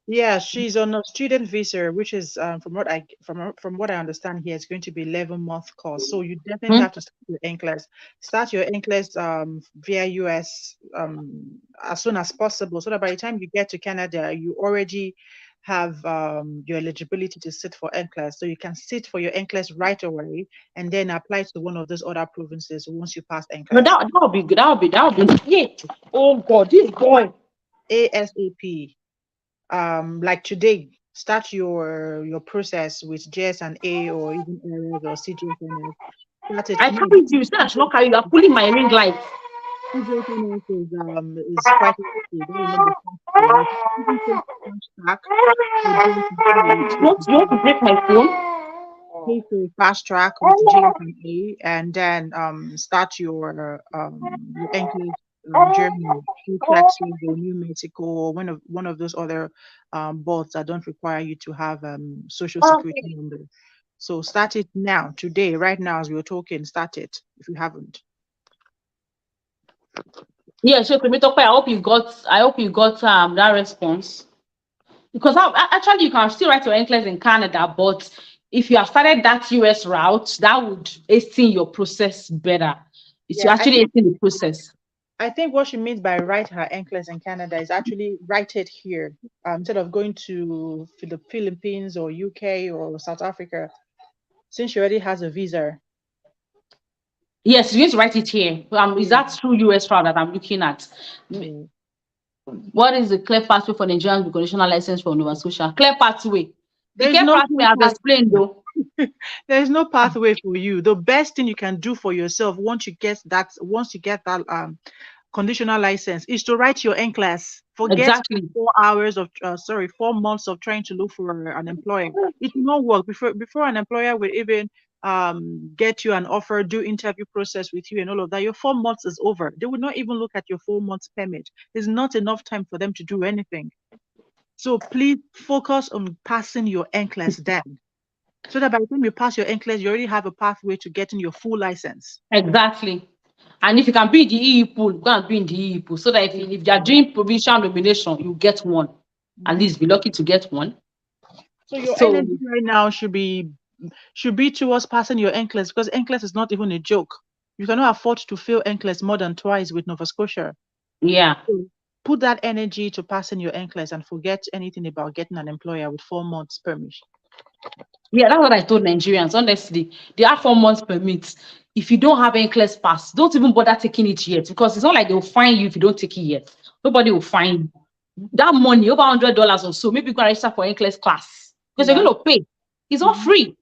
Yeah, she's on a student visa, which is from what I understand here, it's going to be 11-month course. So you definitely Hmm? have to start your NCLEX. Start your NCLEX via US as soon as possible, so that by the time you get to Canada, you already have your eligibility to sit for NCLEX. So you can sit for your NCLEX right away and then apply to one of those other provinces once you pass No, NCLEX. that would be good. That would be yeah. Oh God, this boy. ASAP. Like today, start your process with JS&A or even areas or CGFNS. Start it I now. carry you. Say I should not carry you. You are pulling my ring light. CGFNS is quite easy. That will not be fast for you. Even take fast track for JS&A You want to break my phone? pay for fast track with JS&A and then start your NCLEX journey through Texas or New Mexico or one of those other boards that don't require you to have social security number. So start it now, today, right now as we're talking, start it if you haven't. Yeah, sure. Primitope, I hope you got that response. Because actually you can still write your NCLEX in Canada, but if you have started that US route, that would hasten your process better. It should Yeah, actually hasten the process. I think what she means by write her NCLEX in Canada is actually write it here instead of going to the Philippines or UK or South Africa, since she already has a visa. Yes, you need to write it here. Is Yeah. that true US route that I'm looking at? Yeah. What is the clear pathway for Nigerians with conditional license for Nova Scotia? Clear pathway. The There's clear no pathway I've explained though. there's no pathway for you. The best thing you can do for yourself once you get that conditional license is to write your NCLEX. Forget Exactly. 4 hours of 4 months of trying to look for an employer. It will not work before an employer will even get you an offer, do interview process with you and all of that. Your 4 months is over. They would not even look at your 4 months permit. It's not enough time for them to do anything. So please focus on passing your NCLEX then. So that by the time you pass your NCLEX, you already have a pathway to getting your full license. Exactly. And if you can be in the EE pool, go and be in the EE pool. So that if you are doing provincial nomination, you get one. At least be lucky to get one. So your So energy right now should be towards passing your NCLEX, because NCLEX is not even a joke. You cannot afford to fail NCLEX more than twice with Nova Scotia. yeah. So put that energy to passing your NCLEX and forget anything about getting an employer with 4 months permission. Yeah, that's what I told Nigerians. Honestly, they have 4 months permit. If you don't have NCLEX pass, don't even bother taking it yet, because it's not like they'll fine you if you don't take it yet. Nobody will fine you. That money, over $100 or so, maybe you can register for NCLEX class because you're Yeah. going to pay. It's not free.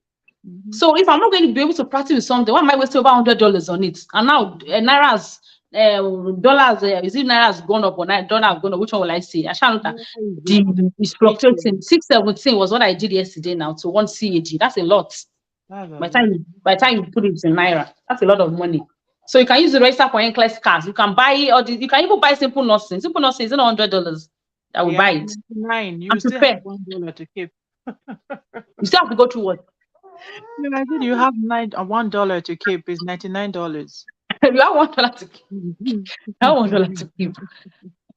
Mhm. So if I'm not going to be able to practice with something, why am I wasting over $100 on it? And now naira's dollars, is it naira has gone up or dollar has gone up? Which one will I say? I shall not. It's fluctuating. 617 was what I did yesterday now to 1 CAG. That's a lot. By the time you put it in naira, that's a lot of money. So you can use the register for NCLEX cards. You can buy it, or you can even buy simple nursing. Simple nursing is $100. I will buy it. 99. You I'm still have prepared. $1 to keep. You still have to go through what? Imagine you have $1 to keep is $99. You have $1 to keep. You have $1 to keep.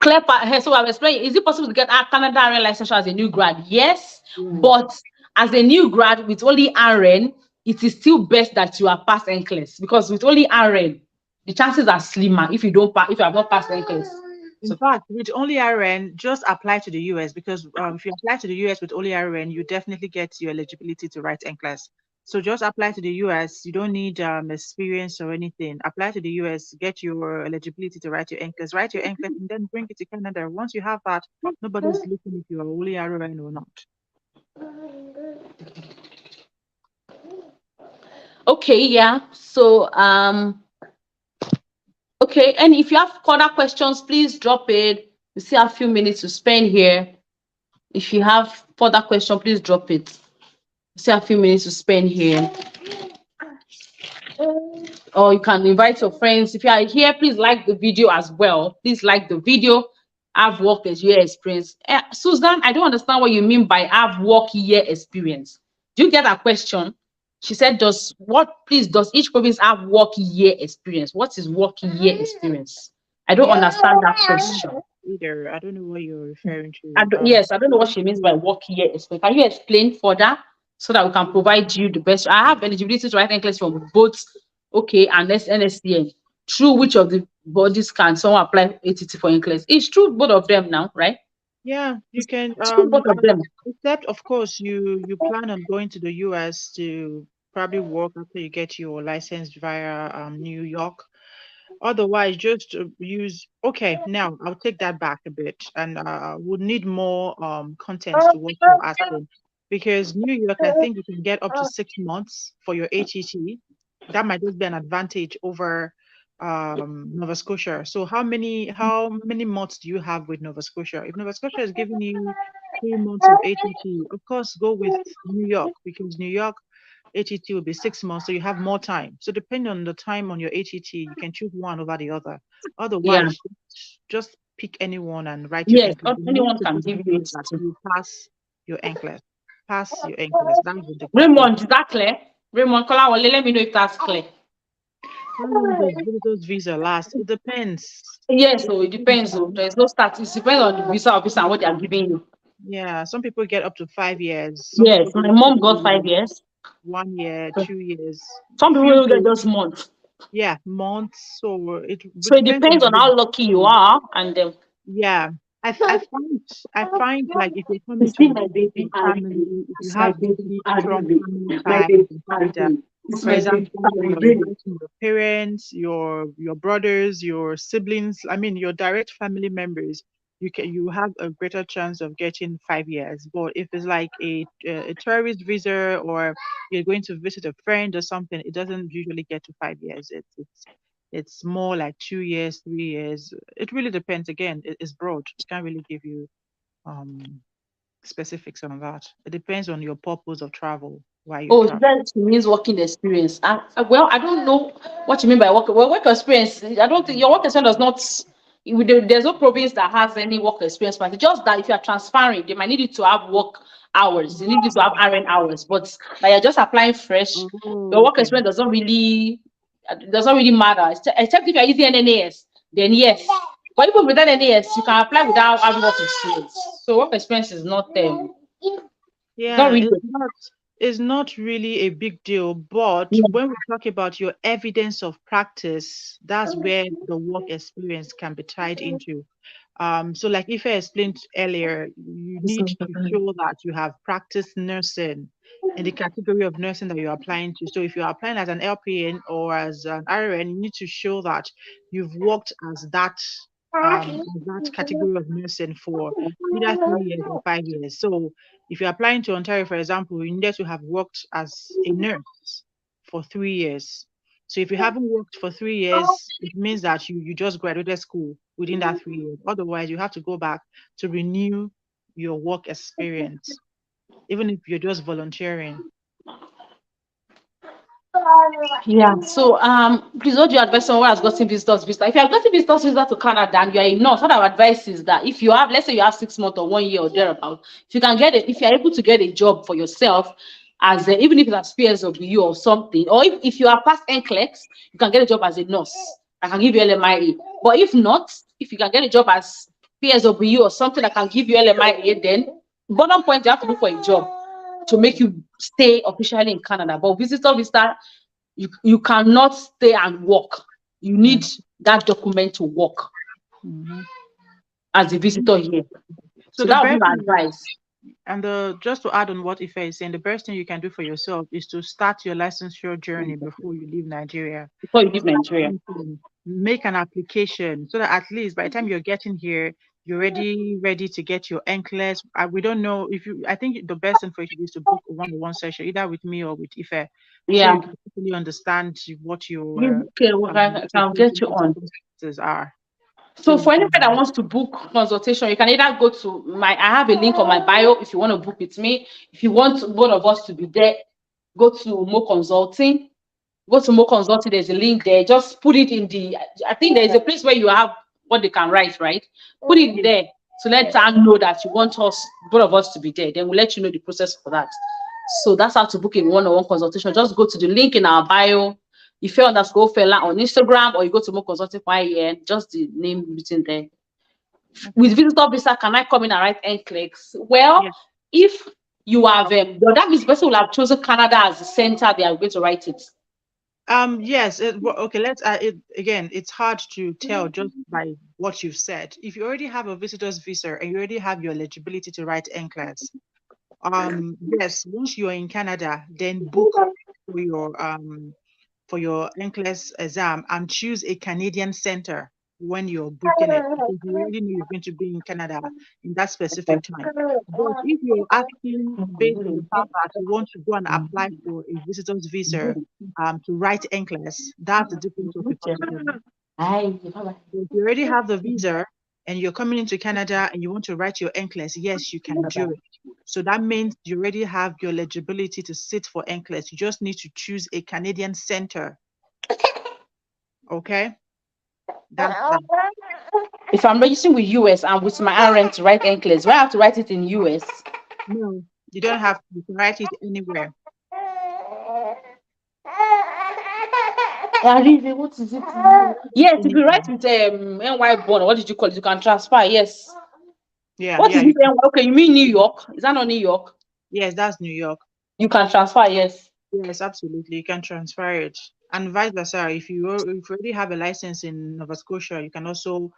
Claire, so I've explained, is it possible to get a Canada RN licensure as a new grad? Yes, but as a new grad with only RN, it is still best that you are past NCLEX, because with only RN, the chances are slimmer if you have not passed NCLEX. In fact, with only RN, just apply to the US, because if you apply to the US with only RN, you definitely get your eligibility to write NCLEX. So just apply to the US. You don't need experience or anything. Apply to the US, get your eligibility to write your NCLEX, and then bring it to Canada. Once you have that, nobody's looking if you are only RN or not. Okay, yeah. So okay, and if you have further questions, please drop it. We still have a few minutes to spend here. If you have further questions, please drop it. We still have a few minutes to spend here. Or you can invite your friends. If you are here, please like the video as well. Please like the video. I've worked as year experience. Susan, I don't understand what you mean by I've work year experience. Do you get that question? She said, does each province have work year experience? What is work year experience? I don't understand that question. Either. I don't know what you're referring to. Yes, I don't know what she means by work year experience. Can you explain further so that we can provide you the best? I have eligibility to write NCLEX from both OK and NSCN. Through which of the bodies can someone apply ATT for NCLEX? It's true both of them now, right? Yeah, you can. Both of them. Except, of course, you plan on going to the US to probably work after you get your license via New York. Otherwise, just use. Okay, now I'll take that back a bit, and would need more content to what you're asking, because New York, I think you can get up to 6 months for your ATT. That might just be an advantage over Nova Scotia. So how many months do you have with Nova Scotia? If Nova Scotia is giving you 3 months of ATT, of course, go with New York, because New York ATT will be 6 months, so you have more time. So depending on the time on your ATT, you can choose one over the other. Otherwise, just pick anyone and write your NCLEX. Yes, anyone can give you that. You pass your NCLEX. Pass your NCLEX. That's the Raymond, is that clear? Raymond, let me know if that's clear. How long does those visa last? It depends. Yes, so it depends. There's no status. It depends on the visa officer and what they are giving you. Yeah, some people get up to 5 years. Yes, my mom got 5 years. 1 year, 2 years. Some people will get just months. Yeah, months. So it depends on how lucky you are, and yeah. I find like if you're coming to a big family, if you have really strong family ties, for example, your parents, your brothers, your siblings, I mean your direct family members, you have a greater chance of getting 5 years. But if it's like a tourist visa, or you're going to visit a friend or something, it doesn't usually get to 5 years. It's more like 2 years, 3 years. It really depends. Again, it's broad. I can't really give you specifics on that. It depends on your purpose of travel. Why you travel. That means working experience. Well, I don't know what you mean by work. Well, work experience, I don't think your work experience does not. There's no province that has any work experience, but it's just that if you are transferring, they might need you to have work hours. They need you to have RN hours, but like you're just applying fresh. Your work experience doesn't really matter. Except if you're using NNAS, then yes. But even without NNAS, you can apply without having work experience. So work experience is not it's not really a big deal. But when we talk about your evidence of practice, that's where the work experience can be tied into. So like if I explained earlier, you need to show that you have practiced nursing in the category of nursing that you're applying to. So if you're applying as an LPN or as an RN, you need to show that you've worked as that category of nursing for either 3 years or 5 years. So if you're applying to Ontario, for example, you need to have worked as a nurse for 3 years. So if you haven't worked for 3 years, it means that you just graduated school within that 3 years. Otherwise, you have to go back to renew your work experience, even if you're just volunteering. Yeah. So please, what do you advise someone who has gotten visitors visa? If you have gotten visitors visa to Canada and you are a nurse, what I would advise is that if you have, let's say you have 6 months or 1 year or thereabout, if you are able to get a job for yourself, as even if it's PSW or something, or if you are past NCLEX, you can get a job as a nurse. I can give you LMIA. But if not, if you can get a job as PSW or something that can give you LMIA, then bottom point, you have to look for a job to make you stay officially in Canada. But visitor visa, you cannot stay and work. You need that document to work as a visitor here. So that would be my advice. And just to add on what Ife is saying, the best thing you can do for yourself is to start your licensure journey before you leave Nigeria. Before you leave Nigeria. Make an application so that at least by the time you're getting here, you're ready to get your NCLEX. We don't know if you. I think the best thing for you is to book a one-on-one session, either with me or with Ife, yeah, so you can really understand what your okay. Well, I'll get you on. Are. So for anybody that wants to book consultation, you can either go to I have a link on my bio if you want to book with me. If you want both of us to be there, go to Mo Consulting. Go to Mo Consulting, there's a link there. Just put it in I think there's a place where you have what they can write, right? Put it there to let them know that you want both of us to be there. Then we'll let you know the process for that. So that's how to book a one-on-one consultation. Just go to the link in our bio. If you underscore Fela on Instagram, or you go to Mo Consulting just the name written there. With visitor visa, can I come in and write NCLEX? Well, if you have that means person will have chosen Canada as the center they are going to write it. Yes. Okay. Let's again. It's hard to tell just by what you've said. If you already have a visitor's visa and you already have your eligibility to write NCLEX, yes. Once you are in Canada, then book for your NCLEX exam and choose a Canadian center when you're booking it, because you already know you're going to be in Canada in that specific time. But if you're asking based on the fact that you want to go and apply for a visitor's visa to write NCLEX, that's the difference of it. If you already have the visa and you're coming into Canada and you want to write your NCLEX, yes, you can do it. So that means you already have your eligibility to sit for NCLEX. You just need to choose a Canadian center. Okay? That's that. If I'm registering with US and with my RN to write NCLEX, do I have to write it in US? No, you don't have to. You can write it anywhere. What is it? Yes, if you write with NY Bond, what did you call it? You can transfer, yes. Yeah. What is it? Okay, you mean New York? Is that not New York? Yes, that's New York. You can transfer, yes. Yes, absolutely. You can transfer it. And vice versa. If you already have a license in Nova Scotia, you can also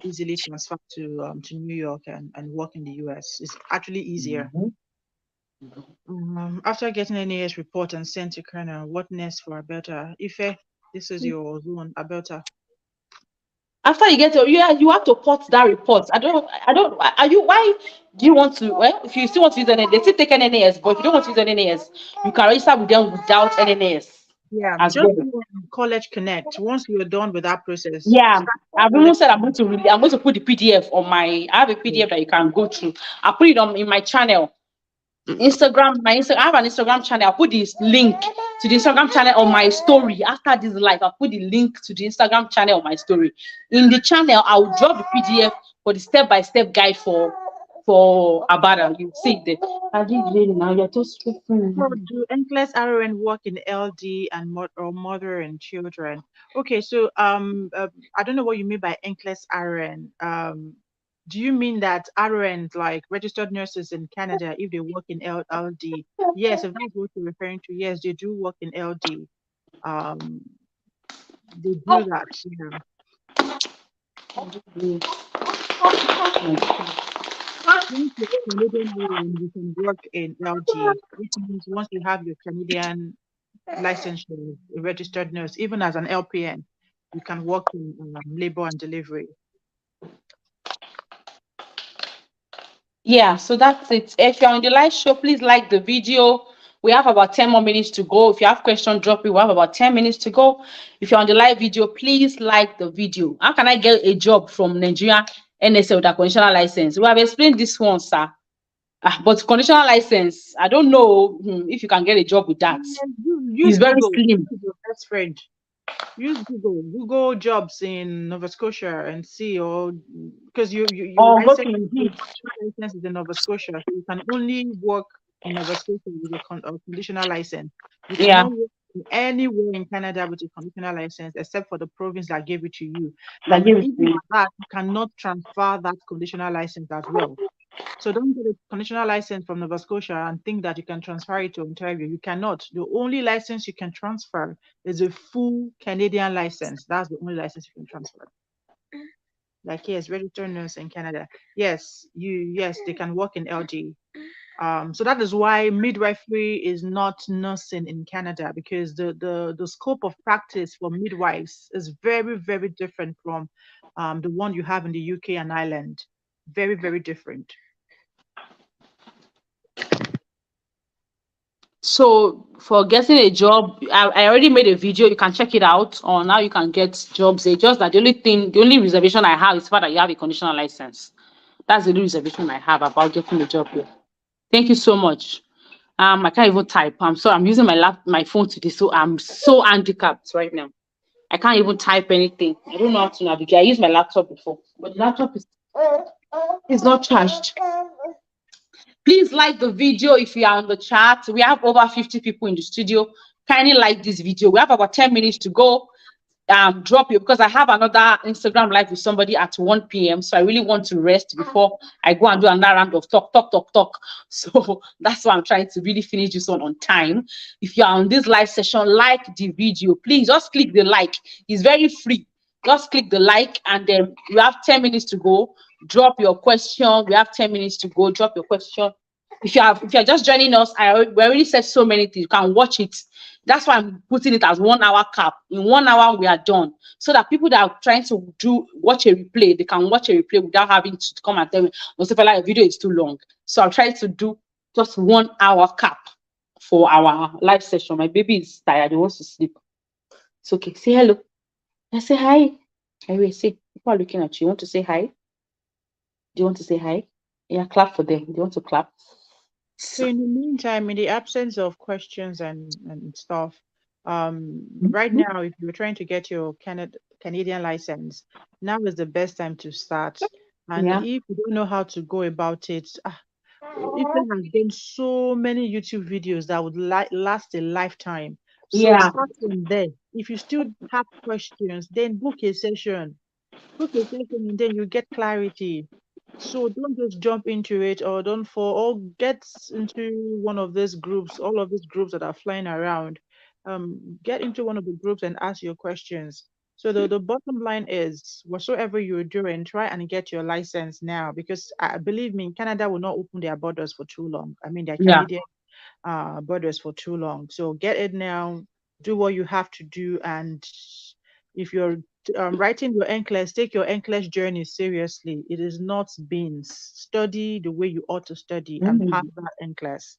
easily transfer to New York and work in the US. It's actually easier. After getting NNAS report and sent to Colonel, what next for Alberta? Ife, this is your zone, Alberta. After you get you have to port that report. Why do you want to? Well, if you still want to use NNAS, they still take NNAS, but if you don't want to use NNAS, you can register with them without NNAS. Yeah, just College Connect. Once you're done with that process. Yeah, I've even said I'm going to put the PDF on I have a PDF that you can go through. I'll put it in my channel. Instagram, I have an Instagram channel. I'll put this link to the Instagram channel on my story. After this live, I'll put the link to the Instagram channel on my story. In the channel, I'll drop the PDF for the step-by-step guide for Alberta. You see it there. Now you're just so do NCLEX RN work in LD and mother and children? Okay, so I don't know what you mean by NCLEX RN. Do you mean that RNs, like registered nurses in Canada, if they work in LD? Yes, if that's what you're referring to, yes, they do work in LD. They do that. You can work in LD, which means once you have your Canadian licensure, a registered nurse, even as an LPN, you can work in labor and delivery. Yeah, so that's it. If you're on the live show, please like the video. We have about 10 more minutes to go. If you have questions, drop it. We have about 10 minutes to go. If you're on the live video, please like the video. How can I get a job from Nigeria NSA with a conditional license? We have explained this one, sir. But conditional license, I don't know if you can get a job with that. It's very slim. Your best friend. Use Google jobs in Nova Scotia and see, or because your license is in Nova Scotia, so you can only work in Nova Scotia with a conditional license. You cannot work anywhere in Canada with a conditional license, except for the province that gave it to you. That And gave it even to you. at that, you cannot transfer that conditional license as well. So don't get a conditional license from Nova Scotia and think that you can transfer it to Ontario. You cannot. The only license you can transfer is a full Canadian license. That's the only license you can transfer. Like, yes, registered nurse in Canada. Yes, they can work in LD. So that is why midwifery is not nursing in Canada, because the scope of practice for midwives is very, very different from the one you have in the UK and Ireland. Very, very different. So for getting a job, I already made a video. You can check it out. Or now you can get jobs. It's just that the only reservation I have is that you have a conditional license. That's the only reservation I have about getting a job here. Thank you so much. I can't even type. I'm using my phone today, so I'm so handicapped right now. I can't even type anything. I don't know how to navigate. I used my laptop before, but the laptop is not charged. Please like the video if you are on the chat. We have over 50 people in the studio. Kindly like this video. We have about 10 minutes to go. Drop you, because I have another Instagram live with somebody at 1 p.m. So I really want to rest before I go and do another round of talk. So that's why I'm trying to really finish this one on time. If you are on this live session, like the video. Please just click the like. It's very free. Just click the like, and then we have 10 minutes to go. Drop your question. We have 10 minutes to go. Drop your question. If you're just joining us, we already said so many things. You can watch it. That's why I'm putting it as 1 hour cap. In 1 hour, we are done. So that people that are trying to watch a replay, they can watch a replay without having to come and tell me, Mostly, a video is too long. So I'll try to do just 1 hour cap for our live session. My baby is tired. He wants to sleep. It's okay. Say hello. I say hi. I will say, people are looking at you. You want to say hi? Do you want to say hi? Yeah, clap for them. Do you want to clap? So in the meantime, in the absence of questions and stuff, right now, if you're trying to get your Canadian license, now is the best time to start. And Yeah. if you don't know how to go about it, Ethan has done so many YouTube videos that would last a lifetime. So Yeah. start from there. If you still have questions, then book a session. And then you get clarity. So don't just jump into it, or don't fall, or get into one of these groups, all of these groups that are flying around. Get into one of the groups and ask your questions. So the bottom line is, whatsoever you're doing, try and get your license now, because believe me, Canada will not open their borders for too long. I mean, their Yeah. Canadian borders for too long. So get it now, do what you have to do, and if you're writing your NCLEX, take your NCLEX journey seriously. It is not beans. Study the way you ought to study and pass that NCLEX.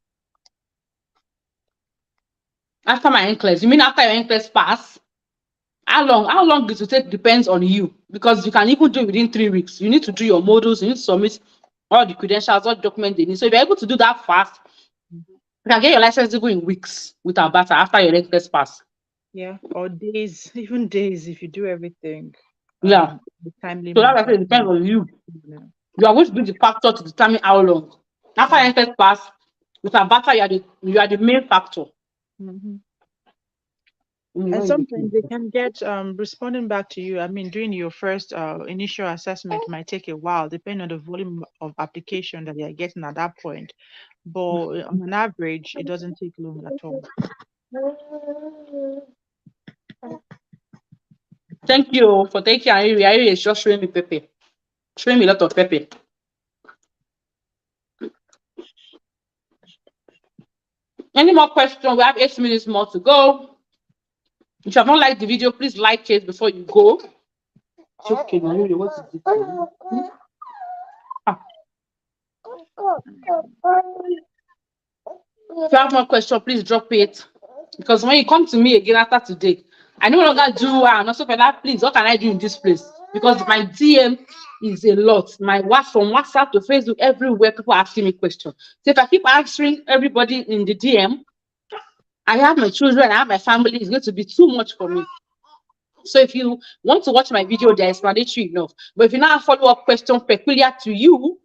After my NCLEX, you mean after your NCLEX pass? How long it will take depends on you, because you can even do it within 3 weeks. You need to do your modules, you need to submit all the credentials, all the documents they need. So if you're able to do that fast, you can get your license even in weeks with Alberta after your NCLEX pass. Yeah, or days, even days if you do everything. Yeah. Timely. So that's why it depends on you. Yeah. You are going to be the factor to determine how long. After NCLEX pass, with Alberta, you are the main factor. Mm-hmm. And sometimes they can get responding back to you. I mean, doing your first initial assessment might take a while, depending on the volume of application that they are getting at that point. But on an average, it doesn't take long at all. Thank you for taking Irene. Irene is just showing me pepper. Showing me a lot of pepper. Any more questions? We have 8 minutes more to go. If you have not liked the video, please like it before you go. It's okay, Irene. What is it? If you have more questions, please drop it. Because when you come to me again after today, I no longer do and also for that, please, what can I do in this place? Because my DM is a lot. My from WhatsApp to Facebook, everywhere, people are asking me questions. So if I keep answering everybody in the DM, I have my children, I have my family, it's going to be too much for me. So if you want to watch my video, there is mandatory enough. But if you now have follow-up question peculiar to you,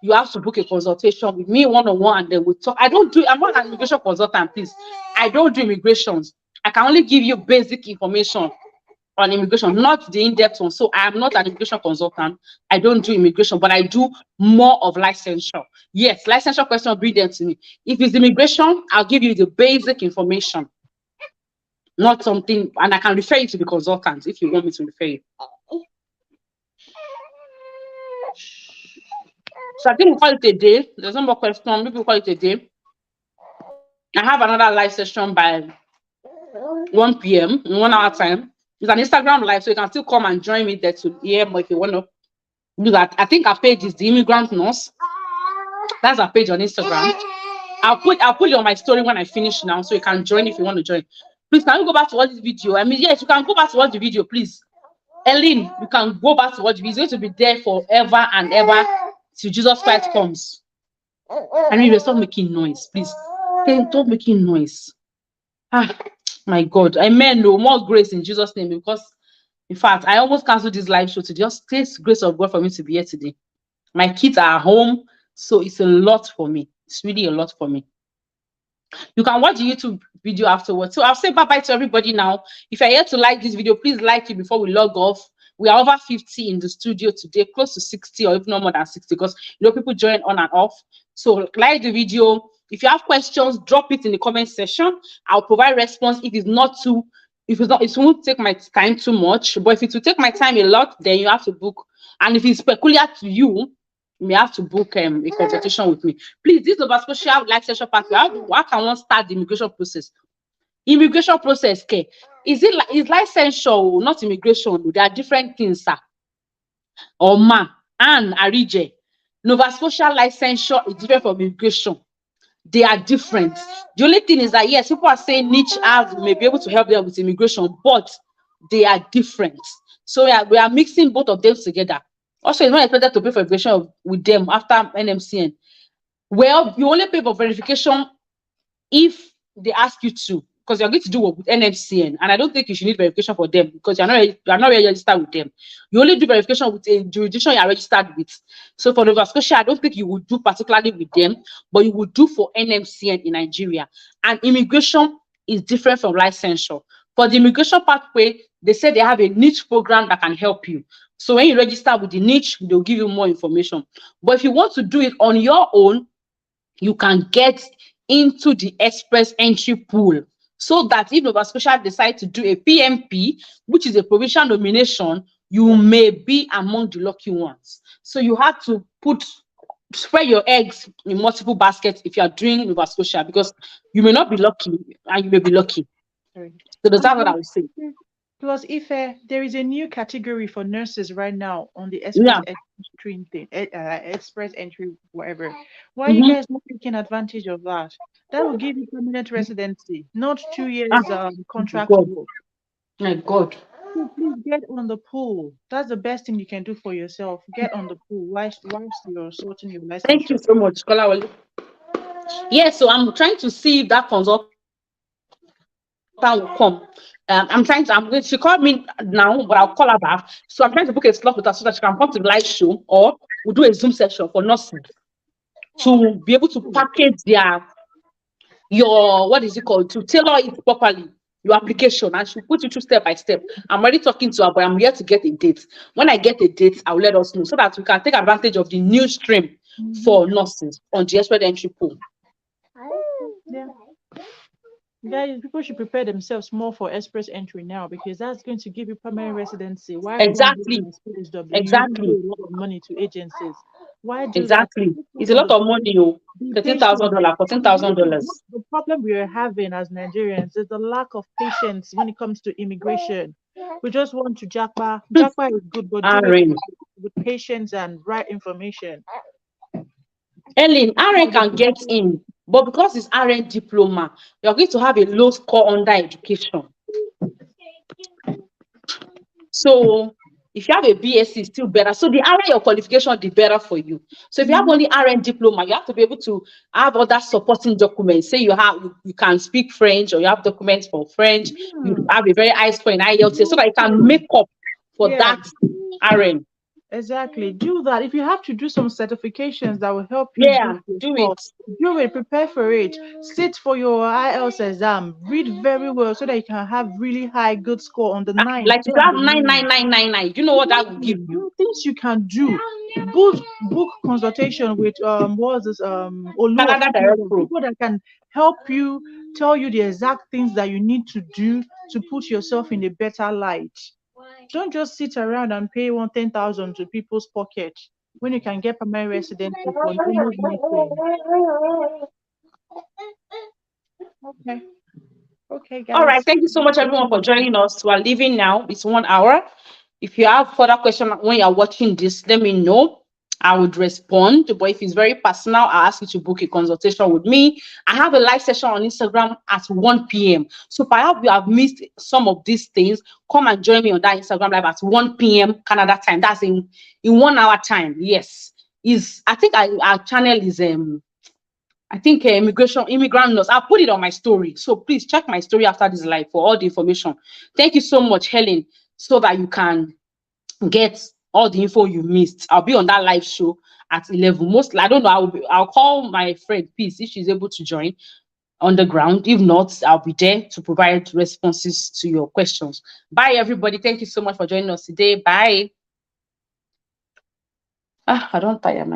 you have to book a consultation with me one-on-one, and then we'll talk. I'm not an immigration consultant, please. I don't do immigrations. I can only give you basic information on immigration, not the in-depth one. So I am not an immigration consultant. I don't do immigration, but I do more of licensure. Yes, licensure question, bring them to me. If it's immigration, I'll give you the basic information, not something, and I can refer you to the consultant if you want me to refer you. So I think we'll call it a day. There's no more question. Maybe we'll call it a day. I have another live session by 1 p.m. in 1 hour time. It's an Instagram live, so you can still come and join me there to hear more if you want to do that. I think our page is the Immigrant Nurse. That's our page on Instagram. I'll put it on my story when I finish now, so you can join if you want to join. Please, can you go back to watch this video? I mean, yes, you can go back to watch the video, please. Ellen, you can go back to watch the video. It's going to be there forever and ever till Jesus Christ comes. I mean, stop making noise, please. Stop making noise. Ah, my God. Amen. No more grace in Jesus' name, because, in fact, I almost canceled this live show to just taste grace of God for me to be here today. My kids are at home, so it's a lot for me. It's really a lot for me. You can watch the YouTube video afterwards. So I'll say bye-bye to everybody now. If you're here to like this video, please like it before we log off. We are over 50 in the studio today, close to 60, or if not more than 60, because people join on and off. So like the video. If you have questions, drop it in the comment section. I'll provide response. If it won't take my time too much. But if it will take my time a lot, then you have to book. And if it's peculiar to you, you may have to book a consultation with me. Please, this Novascotia licensure pathway. How can one start the immigration process? Immigration process, okay? Is licensure, not immigration? There are different things, sir. Or and Arije. Novascotia licensure is different from immigration. They are different. The only thing is that, yes, people are saying niche ads may be able to help them with immigration, but they are different. So we are mixing both of them together. Also, it's not expected to pay for verification with them after NMCN. Well, you only pay for verification if they ask you to, because you're going to do work with NMCN, and I don't think you should need verification for them because you're not registered with them. You only do verification with a jurisdiction you're registered with. So for Nova Scotia, I don't think you would do particularly with them, but you would do for NMCN in Nigeria. And immigration is different from licensure. For the immigration pathway, they say they have a niche program that can help you. So when you register with the niche, they'll give you more information. But if you want to do it on your own, you can get into the express entry pool, so that if Nova Scotia decide to do a PMP, which is a provincial nomination, you may be among the lucky ones. So you have to spread your eggs in multiple baskets if you are doing Nova Scotia, because you may not be lucky and you may be lucky. Sorry. So that's what I would say. Plus, if there is a new category for nurses right now on the express entry thing, express entry, whatever, why are you guys not taking advantage of that? That will give you permanent residency, not 2 years contract. My God. So please get on the pool. That's the best thing you can do for yourself. Get on the pool whilst you're sorting your license. Thank you so much, Kolawole. Yes, so I'm trying to see if that consultant will come. She called me now, but I'll call her back. So I'm trying to book a slot with her so that she can come to the live show, or we'll do a Zoom session for nurses to be able to package your what is it called, to tailor it properly, your application, and she'll put you through step by step. I'm already talking to her, but I'm here to get a date. When I get a date, I'll let us know so that we can take advantage of the new stream for nurses on the express entry pool. Yeah. Guys, people should prepare themselves more for express entry now, because that's going to give you permanent residency. Why exactly? Exactly. A lot of money to agencies. Why do exactly? That? It's a lot of money, $13,000, $14,000. The problem we are having as Nigerians is the lack of patience when it comes to immigration. We just want to japa. Japa is good, but do it with patience and right information. Ellen, RN can get in, but because it's RN diploma, you're going to have a low score under education. So if you have a BSc, it's still better. So the higher your qualification, the better for you. So if you have only RN diploma, you have to be able to have other supporting documents. Say you can speak French, or you have documents for French. You have a very high score in IELTS, so that you can make up for that RN. Exactly. Do that. If you have to do some certifications that will help you Yeah, boost your do score, it. do it. Prepare for it. Sit for your IELTS exam. Read very well so that you can have really high, good score on the ninth. Like if you have 99999, you know what that will give you? Things you can do. Book consultation with what's this Olu Canada Direct Pro. people that can help you, tell you the exact things that you need to do to put yourself in a better light. Don't just sit around and pay 10,000 to people's pocket when you can get permanent residency for almost nothing. Okay. Okay, All right. guys. Thank you so much, everyone, for joining us. We are leaving now. It's 1 hour. If you have further questions when you're watching this, let me know. I would respond. But if it's very personal, I'll ask you to book a consultation with me. I have a live session on Instagram at 1 p.m. So perhaps you have missed some of these things. Come and join me on that Instagram live at 1 p.m. Canada time. That's in 1 hour time. Yes. I think our channel is I think immigrant laws. I'll put it on my story. So please check my story after this live for all the information. Thank you so much, Helen, so that you can get all the info you missed. I'll be on that live show at 11. Mostly, I don't know. I'll call my friend Peace if she's able to join on the ground. If not, I'll be there to provide responses to your questions. Bye, everybody. Thank you so much for joining us today. Bye. I don't tire.